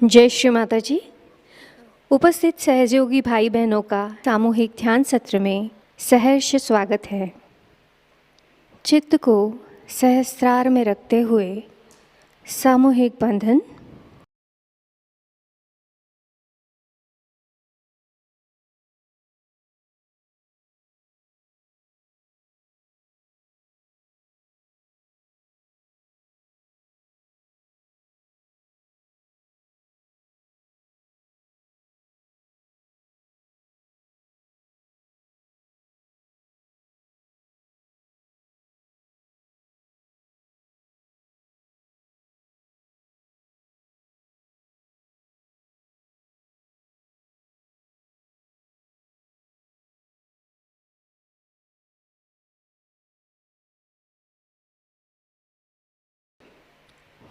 जय श्री माता जी। उपस्थित सहयोगी भाई बहनों का सामूहिक ध्यान सत्र में सहर्ष स्वागत है। चित्त को सहस्त्रार में रखते हुए सामूहिक बंधन।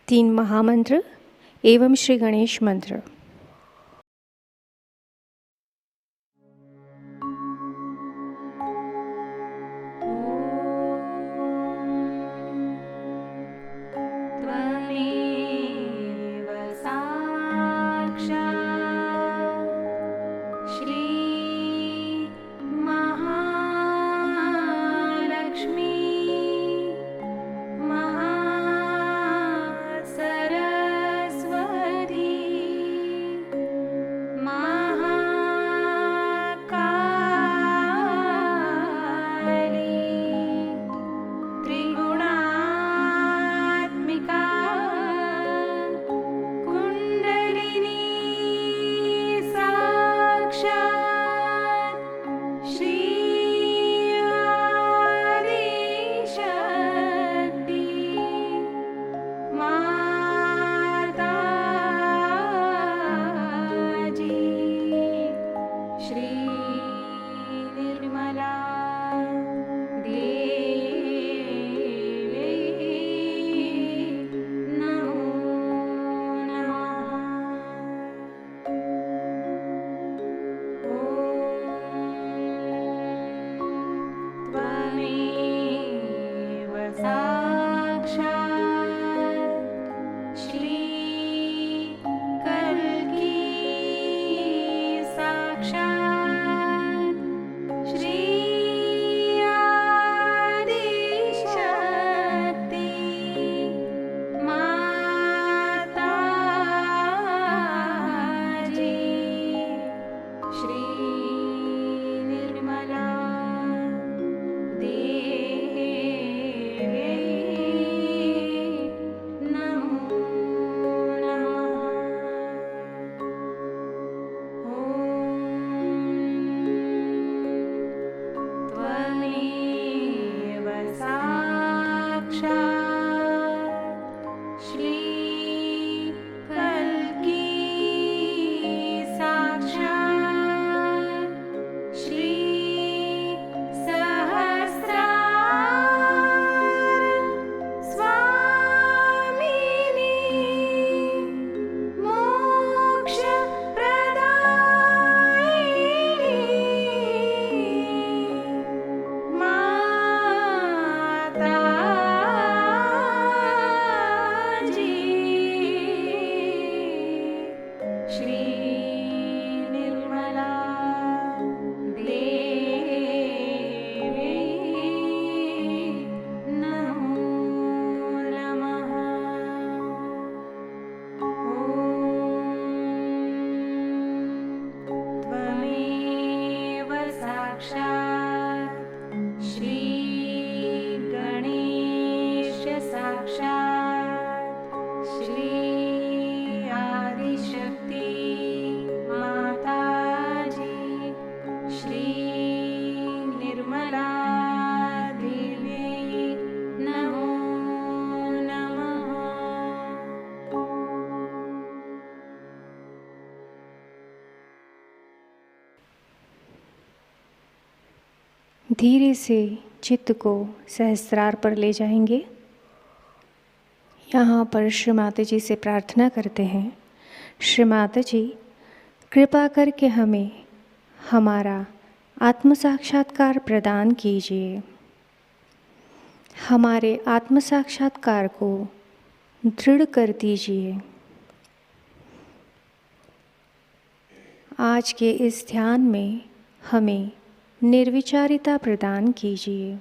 तीन महामंत्र एवं श्री गणेश मंत्र। धीरे से चित्त को सहस्त्रार पर ले जाएंगे। यहाँ पर श्री माता जी से प्रार्थना करते हैं, श्री माता जी कृपा करके हमें हमारा आत्म साक्षात्कार प्रदान कीजिए। हमारे आत्म साक्षात्कार को दृढ़ कर दीजिए। आज के इस ध्यान में हमें निर्विचारिता प्रदान कीजिए।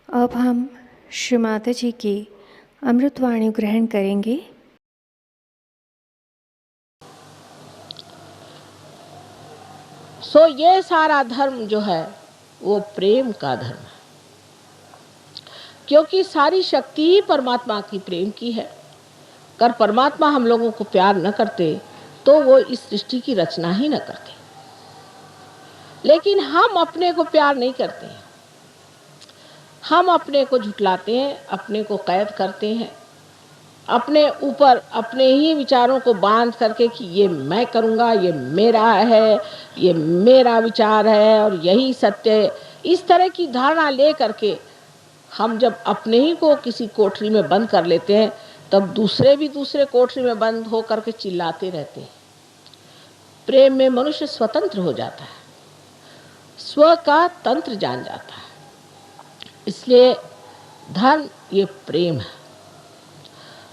अब हम श्री माता जी की अमृतवाणी ग्रहण करेंगे। सो ये सारा धर्म जो है वो प्रेम का धर्म है, क्योंकि सारी शक्ति ही परमात्मा की प्रेम की है। अगर परमात्मा हम लोगों को प्यार न करते तो वो इस सृष्टि की रचना ही न करते। लेकिन हम अपने को प्यार नहीं करते हैं, हम अपने को झुठलाते हैं, अपने को कैद करते हैं, अपने ऊपर अपने ही विचारों को बांध करके कि ये मैं करूँगा, ये मेरा है, ये मेरा विचार है और यही सत्य है, इस तरह की धारणा ले करके हम जब अपने ही को किसी कोठरी में बंद कर लेते हैं, तब दूसरे भी दूसरे कोठरी में बंद हो करके चिल्लाते रहते हैं। प्रेम में मनुष्य स्वतंत्र हो जाता है, स्व का तंत्र जान जाता है। इसलिए धर्म ये प्रेम है।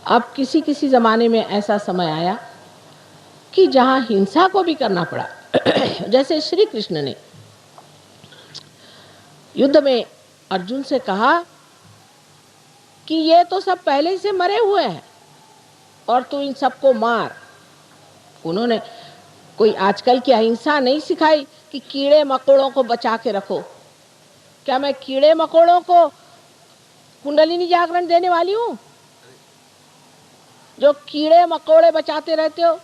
अब किसी किसी ज़माने में ऐसा समय आया कि जहाँ हिंसा को भी करना पड़ा। जैसे श्री कृष्ण ने युद्ध में अर्जुन से कहा कि ये तो सब पहले ही से मरे हुए हैं और तू इन सबको मार। उन्होंने कोई आजकल की अहिंसा नहीं सिखाई कि कीड़े मकोड़ों को बचा के रखो। क्या मैं कीड़े मकोड़ों को कुंडलिनी जागरण देने वाली हूँ जो कीड़े मकोड़े बचाते रहते हो?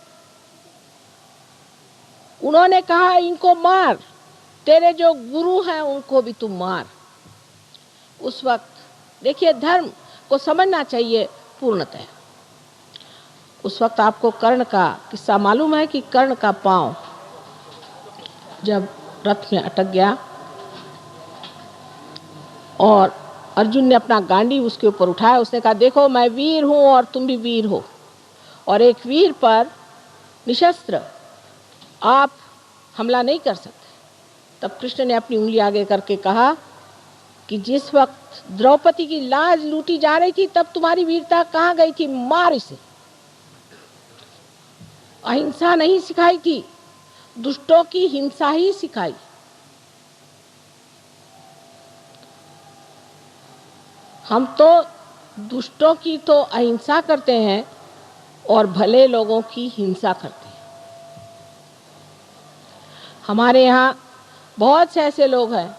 उन्होंने कहा इनको मार, तेरे जो गुरु हैं उनको भी तुम मार। उस वक्त देखिए धर्म को समझना चाहिए पूर्णतः। उस वक्त आपको कर्ण का किस्सा मालूम है कि कर्ण का पांव जब रथ में अटक गया और अर्जुन ने अपना गांडी उसके ऊपर उठाया, उसने कहा देखो मैं वीर हूँ और तुम भी वीर हो, और एक वीर पर निशस्त्र आप हमला नहीं कर सकते। तब कृष्ण ने अपनी उंगली आगे करके कहा कि जिस वक्त द्रौपदी की लाज लूटी जा रही थी तब तुम्हारी वीरता कहाँ गई थी? मार इसे। अहिंसा नहीं सिखाई थी, दुष्टों की हिंसा ही सिखाई। हम तो दुष्टों की तो अहिंसा करते हैं और भले लोगों की हिंसा करते हैं। हमारे यहाँ बहुत से ऐसे लोग हैं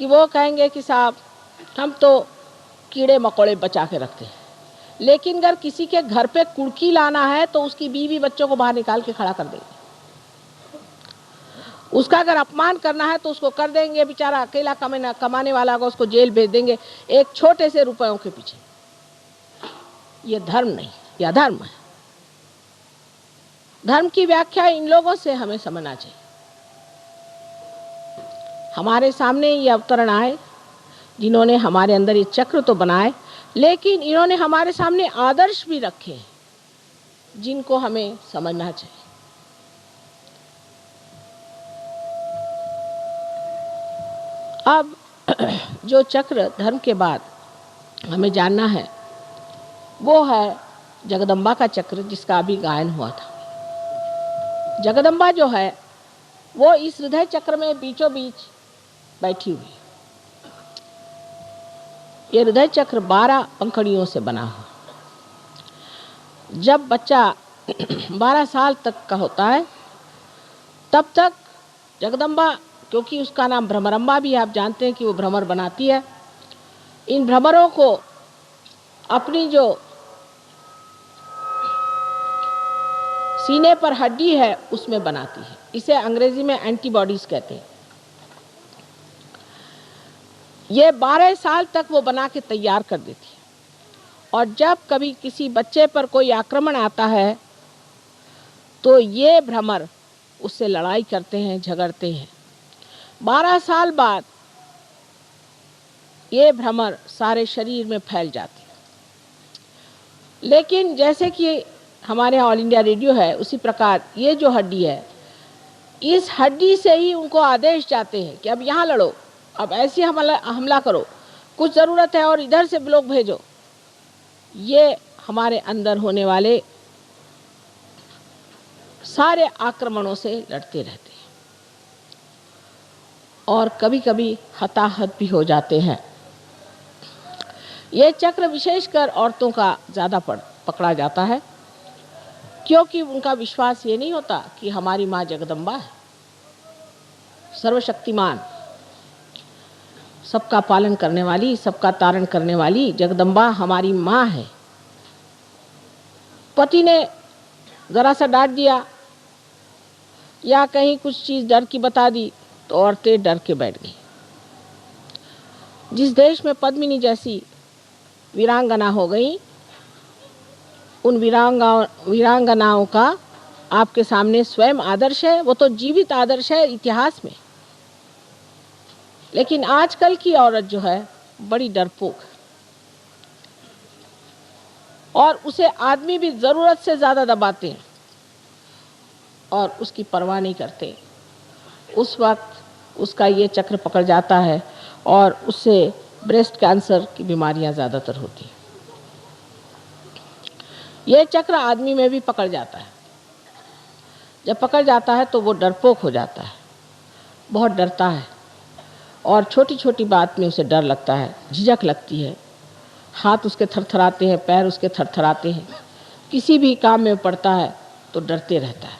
कि वो कहेंगे कि साहब हम तो कीड़े मकोड़े बचा के रखते हैं, लेकिन अगर किसी के घर पे कुड़की लाना है तो उसकी बीवी बच्चों को बाहर निकाल के खड़ा कर देंगे। उसका अगर अपमान करना है तो उसको कर देंगे, बेचारा अकेला कमाने वाला होगा, उसको जेल भेज देंगे एक छोटे से रुपयों के पीछे। ये धर्म नहीं, यह अधर्म है। धर्म की व्याख्या इन लोगों से हमें समझना चाहिए। हमारे सामने ये अवतरण आए जिन्होंने हमारे अंदर ये चक्र तो बनाए, लेकिन इन्होंने हमारे सामने आदर्श भी रखे जिनको हमें समझना चाहिए। अब जो चक्र धर्म के बाद हमें जानना है वो है जगदम्बा का चक्र, जिसका अभी गायन हुआ था। जगदम्बा जो है वो इस हृदय चक्र में बीचों बीच बैठी हुई। ये हृदय चक्र 12 पंखुड़ियों से बना हुआ। जब बच्चा 12 साल तक का होता है तब तक जगदम्बा, क्योंकि उसका नाम भ्रमरम्बा भी आप जानते हैं कि वो भ्रमर बनाती है, इन भ्रमरों को अपनी जो सीने पर हड्डी है उसमें बनाती है। इसे अंग्रेजी में एंटीबॉडीज कहते हैं। ये 12 साल तक वो बना के तैयार कर देती है, और जब कभी किसी बच्चे पर कोई आक्रमण आता है तो ये भ्रमर उससे लड़ाई करते हैं, झगड़ते हैं। 12 साल बाद ये भ्रमर सारे शरीर में फैल जाते हैं। लेकिन जैसे कि हमारे यहाँ ऑल इंडिया रेडियो है, उसी प्रकार ये जो हड्डी है, इस हड्डी से ही उनको आदेश जाते हैं कि अब यहाँ लड़ो, अब ऐसे हमला करो, कुछ ज़रूरत है और इधर से लोग भेजो। ये हमारे अंदर होने वाले सारे आक्रमणों से लड़ते रहते हैं और कभी कभी हताहत भी हो जाते हैं। ये चक्र विशेषकर औरतों का ज़्यादा पकड़ा जाता है, क्योंकि उनका विश्वास ये नहीं होता कि हमारी माँ जगदम्बा है, सर्वशक्तिमान, सबका पालन करने वाली, सबका तारण करने वाली जगदम्बा हमारी माँ है। पति ने ज़रा सा डांट दिया या कहीं कुछ चीज़ डर की बता दी तो औरतें डर के बैठ गई। जिस देश में पद्मिनी जैसी वीरांगना हो गई, उन वीरांगनाओं का आपके सामने स्वयं आदर्श है, वो तो जीवित आदर्श है इतिहास में। लेकिन आजकल की औरत जो है बड़ी डरपोक है और उसे आदमी भी ज़रूरत से ज़्यादा दबाते हैं और उसकी परवाह नहीं करते। उस वक्त उसका ये चक्र पकड़ जाता है और उससे ब्रेस्ट कैंसर की बीमारियां ज़्यादातर होती हैं। ये चक्र आदमी में भी पकड़ जाता है। जब पकड़ जाता है तो वो डरपोक हो जाता है, बहुत डरता है और छोटी छोटी बात में उसे डर लगता है, झिझक लगती है, हाथ उसके थरथराते हैं, पैर उसके थरथराते हैं, किसी भी काम में पड़ता है तो डरते रहता है।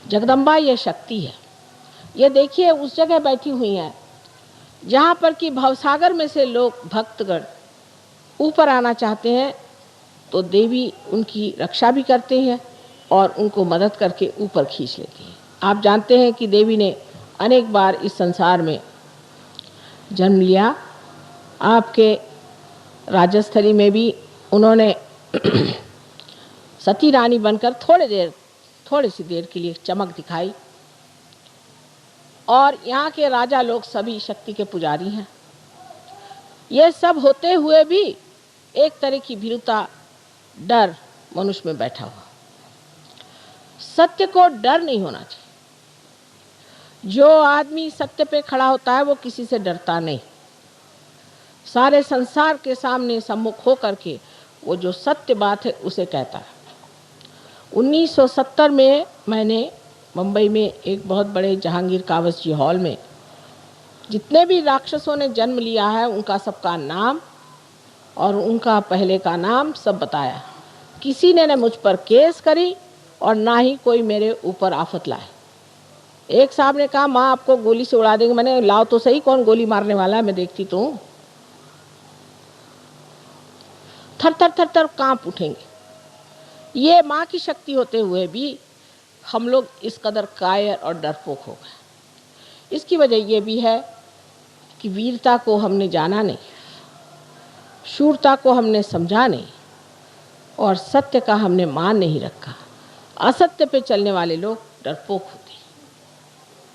जगदम्बा ये शक्ति है। ये देखिए उस जगह बैठी हुई हैं जहाँ पर कि भवसागर में से लोग भक्तगण ऊपर आना चाहते हैं तो देवी उनकी रक्षा भी करते हैं और उनको मदद करके ऊपर खींच लेती हैं। आप जानते हैं कि देवी ने अनेक बार इस संसार में जन्म लिया। आपके राजस्थली में भी उन्होंने सती रानी बनकर थोड़ी सी देर के लिए चमक दिखाई, और यहाँ के राजा लोग सभी शक्ति के पुजारी हैं। ये सब होते हुए भी एक तरह की भीरुता, डर मनुष्य में बैठा हुआ। सत्य को डर नहीं होना चाहिए। जो आदमी सत्य पे खड़ा होता है वो किसी से डरता नहीं। सारे संसार के सामने सम्मुख होकर के वो जो सत्य बात है उसे कहता है। 1970 में मैंने मुंबई में एक बहुत बड़े जहांगीर कावस जी हॉल में जितने भी राक्षसों ने जन्म लिया है उनका सबका नाम और उनका पहले का नाम सब बताया। किसी ने न मुझ पर केस करी और ना ही कोई मेरे ऊपर आफत लाए। एक साहब ने कहा माँ आपको गोली से उड़ा देंगे। मैंने लाओ तो सही, कौन गोली मारने वाला है, मैं देखती तो हूँ। थर थर थर थर कांप उठेंगे। ये माँ की शक्ति होते हुए भी हम लोग इस कदर कायर और डरपोक हो गए। इसकी वजह यह भी है कि वीरता को हमने जाना नहीं, शूरता को हमने समझा नहीं और सत्य का हमने मान नहीं रखा। असत्य पे चलने वाले लोग डरपोक होते हैं।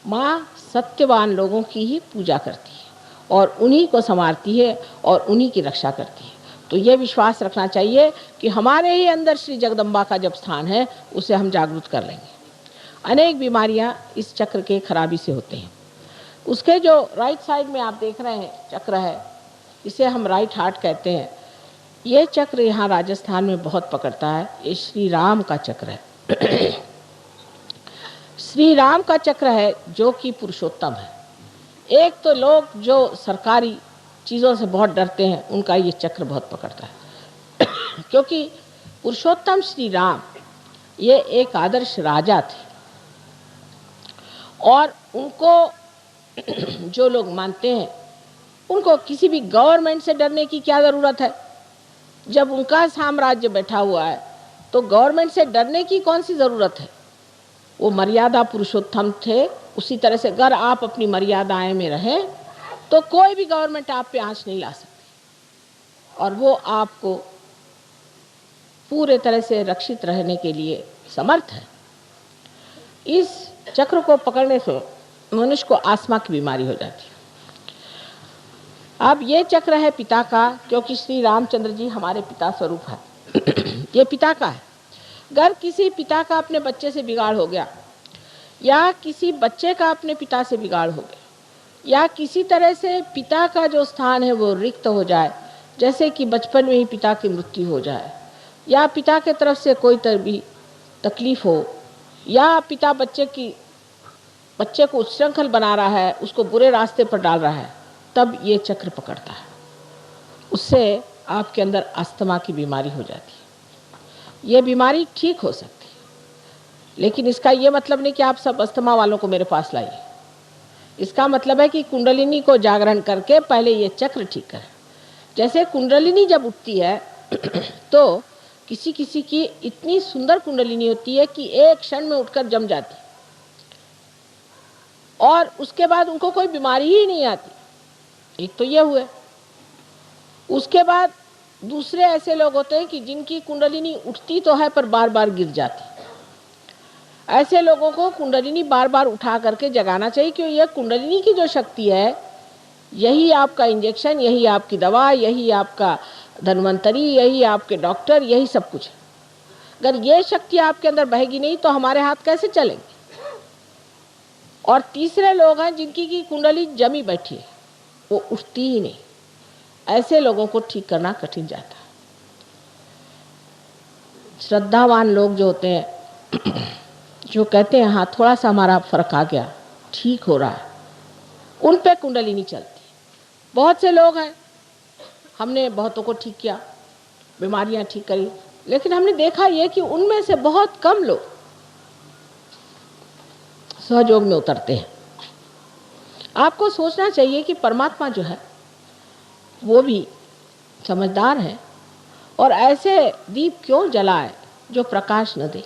माँ सत्यवान लोगों की ही पूजा करती है और उन्हीं को संवारती है और उन्हीं की रक्षा करती है। तो ये विश्वास रखना चाहिए कि हमारे ही अंदर श्री जगदम्बा का जब स्थान है, उसे हम जागृत कर लेंगे। अनेक बीमारियां इस चक्र के खराबी से होते हैं। उसके जो राइट साइड में आप देख रहे हैं चक्र है, इसे हम राइट हार्ट कहते हैं। ये चक्र यहाँ राजस्थान में बहुत पकड़ता है। ये श्री राम का चक्र है। श्री राम का चक्र है जो कि पुरुषोत्तम है। एक तो लोग जो सरकारी चीज़ों से बहुत डरते हैं, उनका ये चक्र बहुत पकड़ता है। क्योंकि पुरुषोत्तम श्री राम ये एक आदर्श राजा थे और उनको जो लोग मानते हैं, उनको किसी भी गवर्नमेंट से डरने की क्या ज़रूरत है। जब उनका साम्राज्य बैठा हुआ है तो गवर्नमेंट से डरने की कौन सी ज़रूरत है। वो मर्यादा पुरुषोत्तम थे। उसी तरह से अगर आप अपनी मर्यादाएं में रहें तो कोई भी गवर्नमेंट आप पे आंच नहीं ला सकती और वो आपको पूरे तरह से रक्षित रहने के लिए समर्थ है। इस चक्र को पकड़ने से मनुष्य को आस्मा की बीमारी हो जाती है। अब ये चक्र है पिता का, क्योंकि श्री रामचंद्र जी हमारे पिता स्वरूप है। ये पिता का है। अगर किसी पिता का अपने बच्चे से बिगाड़ हो गया या किसी बच्चे का अपने पिता से बिगाड़ हो गया या किसी तरह से पिता का जो स्थान है वो रिक्त हो जाए, जैसे कि बचपन में ही पिता की मृत्यु हो जाए या पिता के तरफ से कोई भी तकलीफ हो या पिता बच्चे को उच्छृंखल बना रहा है, उसको बुरे रास्ते पर डाल रहा है, तब ये चक्र पकड़ता है। उससे आपके अंदर अस्थमा की बीमारी हो जाती है। ये बीमारी ठीक हो सकती है, लेकिन इसका ये मतलब नहीं कि आप सब अस्थमा वालों को मेरे पास लाइए। इसका मतलब है कि कुंडलिनी को जागरण करके पहले ये चक्र ठीक करें। जैसे कुंडलिनी जब उठती है तो किसी किसी की इतनी सुंदर कुंडलिनी होती है कि एक क्षण में उठकर जम जाती और उसके बाद उनको कोई बीमारी ही नहीं आती। एक तो ये हुए। उसके बाद दूसरे ऐसे लोग होते हैं कि जिनकी कुंडलिनी उठती तो है पर बार बार गिर जाती। ऐसे लोगों को कुंडलिनी बार बार उठा करके जगाना चाहिए, क्योंकि यह कुंडलिनी की जो शक्ति है, यही आपका इंजेक्शन, यही आपकी दवा, यही आपका धन्वंतरी, यही आपके डॉक्टर, यही सब कुछ है। अगर ये शक्ति आपके अंदर बहेगी नहीं तो हमारे हाथ कैसे चलेंगे। और तीसरे लोग हैं जिनकी की कुंडली जमी बैठी है, वो उठती ही नहीं। ऐसे लोगों को ठीक करना कठिन जाता है। श्रद्धावान लोग जो होते हैं, जो कहते हैं हाँ थोड़ा सा हमारा फर्क आ गया, ठीक हो रहा है, उन पे कुंडली नहीं चलती। बहुत से लोग हैं, हमने बहुतों को ठीक किया, बीमारियां ठीक करी, लेकिन हमने देखा ये कि उनमें से बहुत कम लोग सहयोग में उतरते हैं। आपको सोचना चाहिए कि परमात्मा जो है वो भी समझदार है और ऐसे दीप क्यों जलाए जो प्रकाश न दे।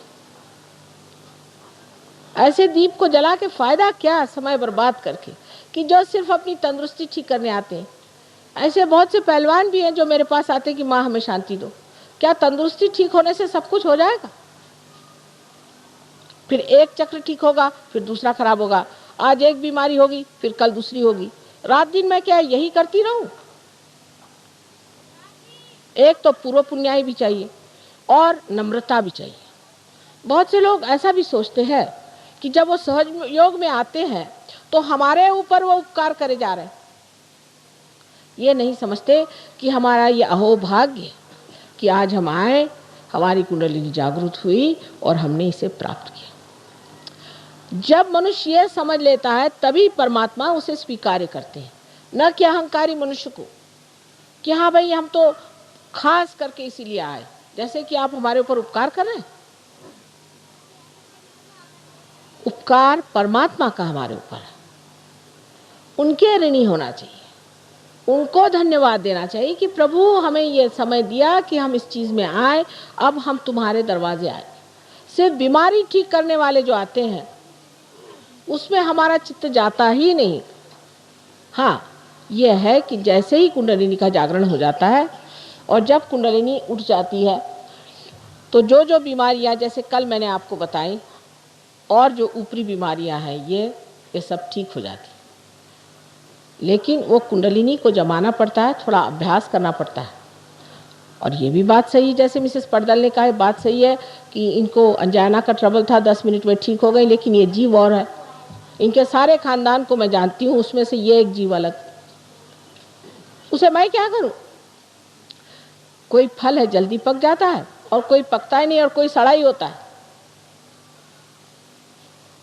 ऐसे दीप को जला के फायदा क्या, समय बर्बाद करके, कि जो सिर्फ अपनी तंदुरुस्ती ठीक करने आते हैं। ऐसे बहुत से पहलवान भी हैं जो मेरे पास आते हैं कि माँ हमें शांति दो। क्या तंदुरुस्ती ठीक होने से सब कुछ हो जाएगा? फिर एक चक्र ठीक होगा, फिर दूसरा खराब होगा। आज एक बीमारी होगी, फिर कल दूसरी होगी। रात दिन मैं क्या यही करती रहूं? एक तो पूर्व पुण्याई भी चाहिए और नम्रता भी चाहिए। बहुत से लोग ऐसा भी सोचते हैं कि जब वो सहज योग में आते हैं तो हमारे ऊपर वो उपकार करे जा रहे हैं। ये नहीं समझते कि हमारा ये अहोभाग्य कि आज हम आए, हमारी कुंडलिनी जागृत हुई और हमने इसे प्राप्त किया। जब मनुष्य ये समझ लेता है तभी परमात्मा उसे स्वीकार करते हैं, न कि अहंकारी मनुष्य को कि हाँ भाई हम तो खास करके इसीलिए आए, जैसे कि आप हमारे ऊपर उपकार कर रहे हैं। उपकार परमात्मा का हमारे ऊपर है, उनके ऋणी होना चाहिए, उनको धन्यवाद देना चाहिए कि प्रभु हमें ये समय दिया कि हम इस चीज में आए, अब हम तुम्हारे दरवाजे आए। सिर्फ बीमारी ठीक करने वाले जो आते हैं उसमें हमारा चित्त जाता ही नहीं। हाँ, यह है कि जैसे ही कुंडलिनी का जागरण हो जाता है और जब कुंडलिनी उठ जाती है तो जो जो बीमारियां जैसे कल मैंने आपको बताई और जो ऊपरी बीमारियां हैं ये सब ठीक हो जाती। लेकिन वो कुंडलिनी को जमाना पड़ता है, थोड़ा अभ्यास करना पड़ता है। और ये भी बात सही, जैसे मिसेस पड़दल ने कहा है, बात सही है कि इनको अंजाना का ट्रबल था, 10 मिनट में ठीक हो गई, लेकिन ये जीव और है। इनके सारे खानदान को मैं जानती हूँ, उसमें से ये एक जीव अलग, उसे मैं क्या करूं? कोई फल है जल्दी पक जाता है और कोई पकता ही नहीं और कोई सड़ा ही होता है।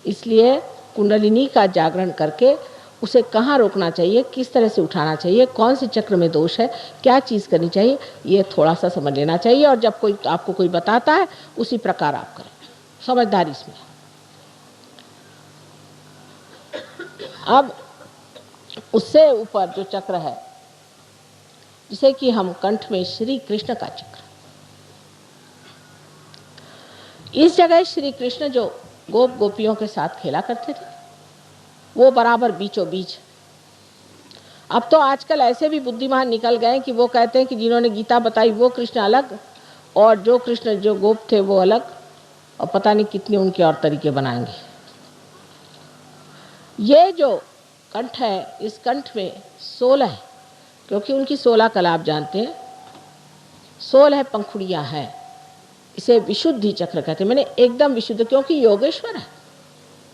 इसलिए कुंडलिनी का जागरण करके उसे कहाँ रोकना चाहिए, किस तरह से उठाना चाहिए, कौन से चक्र में दोष है, क्या चीज़ करनी चाहिए, ये थोड़ा सा समझ लेना चाहिए। और जब कोई आपको कोई बताता है उसी प्रकार आप करें, समझदारी इसमें। अब उससे ऊपर जो चक्र है जिसे कि हम कंठ में श्री कृष्ण का चक्र, इस जगह श्री कृष्ण जो गोप गोपियों के साथ खेला करते थे वो बराबर बीचों बीच। अब तो आजकल ऐसे भी बुद्धिमान निकल गए कि वो कहते हैं कि जिन्होंने गीता बताई वो कृष्ण अलग और जो कृष्ण जो गोप थे वो अलग, और पता नहीं कितने उनके और तरीके बनाएंगे। ये जो कंठ है, इस कंठ में 16 है, क्योंकि उनकी 16 कला आप जानते हैं, 16 पंखुड़ियां हैं। इसे विशुद्धि चक्र कहते हैं, मैंने एकदम विशुद्ध, क्योंकि योगेश्वर है।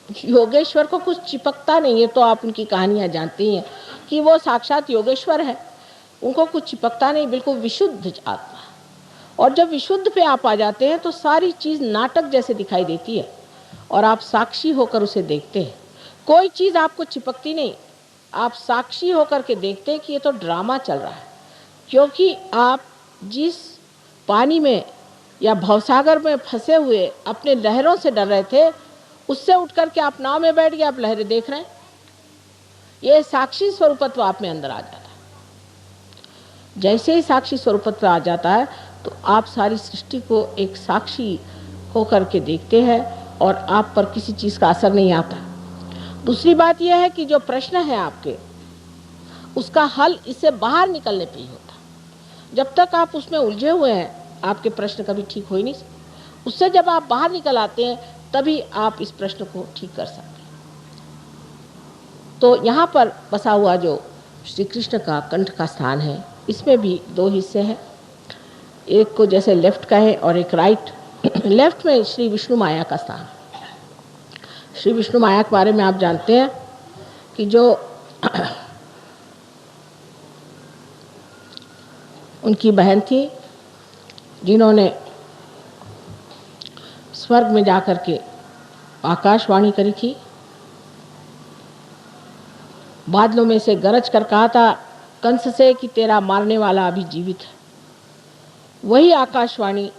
योगेश्वर को कुछ चिपकता नहीं है, तो आप उनकी कहानियां जानती हैं कि वो साक्षात योगेश्वर है, उनको कुछ चिपकता नहीं, बिल्कुल विशुद्ध आत्मा। और जब विशुद्ध पे आप आ जाते हैं तो सारी चीज़ नाटक जैसे दिखाई देती है और आप साक्षी होकर उसे देखते हैं। कोई चीज़ आपको चिपकती नहीं, आप साक्षी होकर के देखते हैं कि ये तो ड्रामा चल रहा है। क्योंकि आप जिस पानी में या भवसागर में फंसे हुए अपने लहरों से डर रहे थे, उससे उठकर के आप नाव में बैठ गए, आप लहरें देख रहे हैं। ये साक्षी स्वरूपत्व आप में अंदर आ जाता है। जैसे ही साक्षी स्वरूपत्व आ जाता है तो आप सारी सृष्टि को एक साक्षी होकर के देखते हैं और आप पर किसी चीज़ का असर नहीं आता। दूसरी बात यह है कि जो प्रश्न है आपके, उसका हल इससे बाहर निकलने पे ही होता। जब तक आप उसमें उलझे हुए हैं आपके प्रश्न कभी ठीक हो ही नहीं सकते। उससे जब आप बाहर निकल आते हैं तभी आप इस प्रश्न को ठीक कर सकते हैं। तो यहाँ पर बसा हुआ जो श्री कृष्ण का कंठ का स्थान है, इसमें भी 2 हिस्से हैं, एक को जैसे लेफ्ट का है और एक राइट। लेफ्ट में श्री विष्णु माया का स्थान। श्री विष्णु माया के बारे में आप जानते हैं कि जो उनकी बहन थी जिन्होंने स्वर्ग में जाकर के आकाशवाणी करी थी, बादलों में से गरज कर कहा था कंस से कि तेरा मारने वाला अभी जीवित है। वही आकाशवाणी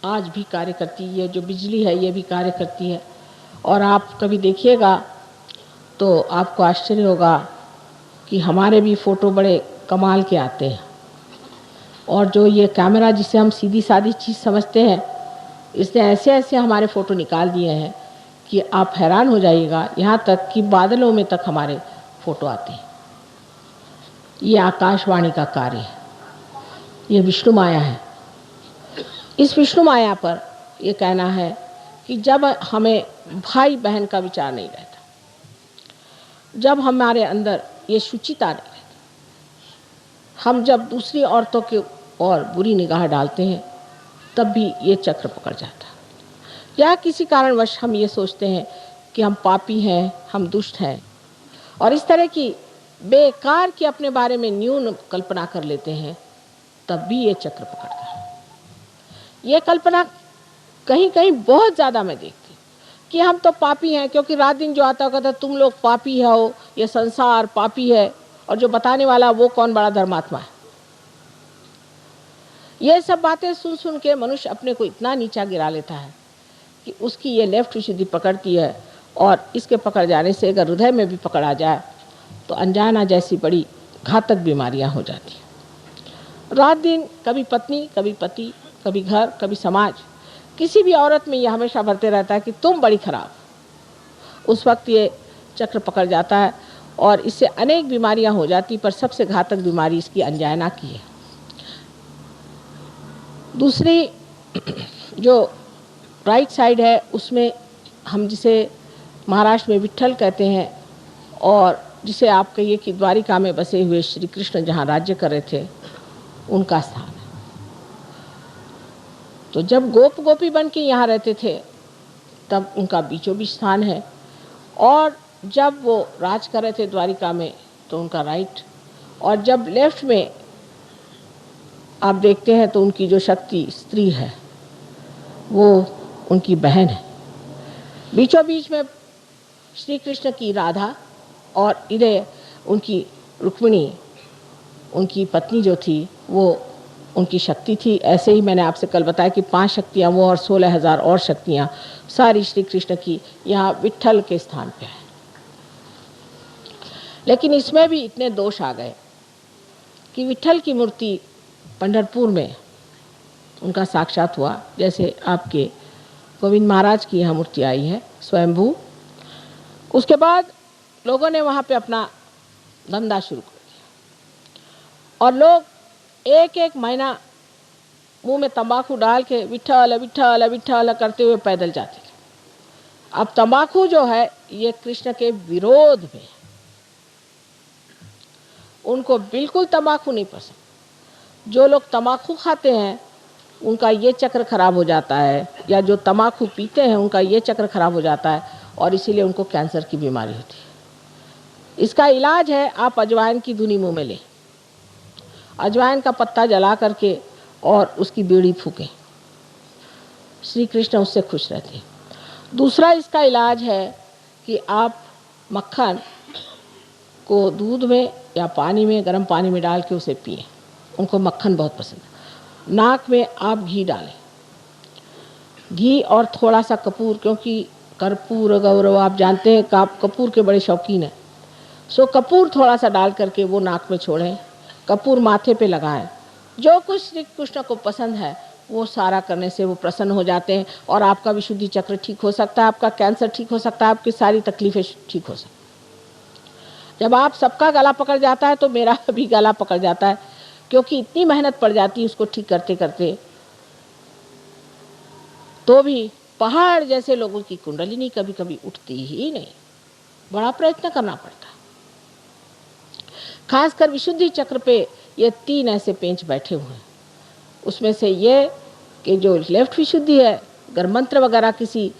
आज भी कार्य करती है, जो बिजली है ये भी कार्य करती है। और आप कभी देखिएगा तो आपको आश्चर्य होगा कि हमारे भी फ़ोटो बड़े कमाल के आते हैं। और जो ये कैमरा जिसे हम सीधी सादी चीज़ समझते हैं, इसने ऐसे ऐसे हमारे फ़ोटो निकाल दिए हैं कि आप हैरान हो जाइएगा। यहाँ तक कि बादलों में तक हमारे फ़ोटो आते हैं। ये आकाशवाणी का कार्य है, ये विष्णु माया है। इस विष्णु माया पर ये कहना है कि जब हमें भाई बहन का विचार नहीं रहता, जब हमारे अंदर ये शुचिता नहीं रहती, हम जब दूसरी औरतों के और बुरी निगाह डालते हैं तब भी ये चक्र पकड़ जाता है। या किसी कारणवश हम ये सोचते हैं कि हम पापी हैं, हम दुष्ट हैं, और इस तरह की बेकार की अपने बारे में न्यून कल्पना कर लेते हैं, तब भी ये चक्र पकड़ता है। ये कल्पना कहीं कहीं बहुत ज़्यादा मैं देखती कि हम तो पापी हैं, क्योंकि रात दिन जो आता कहता तुम लोग पापी हो, ये संसार पापी है, और जो बताने वाला वो कौन बड़ा धर्मात्मा है। ये सब बातें सुन सुन के मनुष्य अपने को इतना नीचा गिरा लेता है कि उसकी ये लेफ्ट विशुद्धि पकड़ती है, और इसके पकड़ जाने से अगर हृदय में भी पकड़ आ जाए तो अनजाना जैसी बड़ी घातक बीमारियां हो जाती हैं। रात दिन कभी पत्नी, कभी पति, कभी घर, कभी समाज, किसी भी औरत में ये हमेशा भरते रहता है कि तुम बड़ी खराब। उस वक्त ये चक्र पकड़ जाता है और इससे अनेक बीमारियां हो जाती, पर सबसे घातक बीमारी इसकी अनजाना की है। दूसरी जो राइट साइड है उसमें हम जिसे महाराष्ट्र में विट्ठल कहते हैं, और जिसे आप कहिए कि द्वारिका में बसे हुए श्री कृष्ण जहाँ राज्य कर रहे थे, उनका स्थान है। तो जब गोप गोपी बन के यहाँ रहते थे तब उनका बीचों बीच स्थान है, और जब वो राज कर रहे थे द्वारिका में तो उनका राइट, और जब लेफ्ट में आप देखते हैं तो उनकी जो शक्ति स्त्री है वो उनकी बहन है। बीचों बीच में श्री कृष्ण की राधा, और इधर उनकी रुक्मिणी, उनकी पत्नी जो थी वो उनकी शक्ति थी। ऐसे ही मैंने आपसे कल बताया कि 5 शक्तियाँ वो और 16,000 और शक्तियाँ सारी श्री कृष्ण की यहाँ विट्ठल के स्थान पे है। लेकिन इसमें भी इतने दोष आ गए कि विट्ठल की मूर्ति पंढरपुर में उनका साक्षात हुआ, जैसे आपके गोविंद महाराज की यहाँ मूर्ति आई है स्वयंभू। उसके बाद लोगों ने वहाँ पे अपना धंधा शुरू कर दिया, और लोग एक एक महीना मुंह में तंबाकू डाल के विट्ठल विट्ठल विट्ठल करते हुए पैदल जाते थे। अब तंबाकू जो है ये कृष्ण के विरोध में, उनको बिल्कुल तंबाकू नहीं पसंद। जो लोग तंबाकू खाते हैं उनका ये चक्र खराब हो जाता है, या जो तंबाकू पीते हैं उनका ये चक्र खराब हो जाता है, और इसीलिए उनको कैंसर की बीमारी होती है। इसका इलाज है आप अजवाइन की धुनी मुंह में लें, अजवाइन का पत्ता जला करके और उसकी बीड़ी फूकें, श्री कृष्ण उससे खुश रहते हैं। दूसरा इसका इलाज है कि आप मक्खन को दूध में या पानी में, गर्म पानी में डाल के उसे पिएं, उनको मक्खन बहुत पसंद है। नाक में आप घी डालें, घी और थोड़ा सा कपूर, क्योंकि कर्पूर गौरव आप जानते हैं आप कपूर के बड़े शौकीन हैं, सो कपूर थोड़ा सा डाल करके वो नाक में छोड़ें, कपूर माथे पे लगाएं। जो कुछ श्री कृष्ण को पसंद है वो सारा करने से वो प्रसन्न हो जाते हैं, और आपका विशुद्धि चक्र ठीक हो सकता है, आपका कैंसर ठीक हो सकता है, आपकी सारी तकलीफें ठीक हो सकती। जब आप सबका गला पकड़ जाता है तो मेरा भी गला पकड़ जाता है, क्योंकि इतनी मेहनत पड़ जाती है उसको ठीक करते करते, तो भी पहाड़ जैसे लोगों की कुंडलिनी कभी कभी उठती ही नहीं, बड़ा प्रयत्न करना पड़ता। खासकर विशुद्धि चक्र पे ये 3 ऐसे पेंच बैठे हुए हैं। उसमें से ये कि जो लेफ्ट विशुद्धि है, अगर मंत्र वगैरह किसी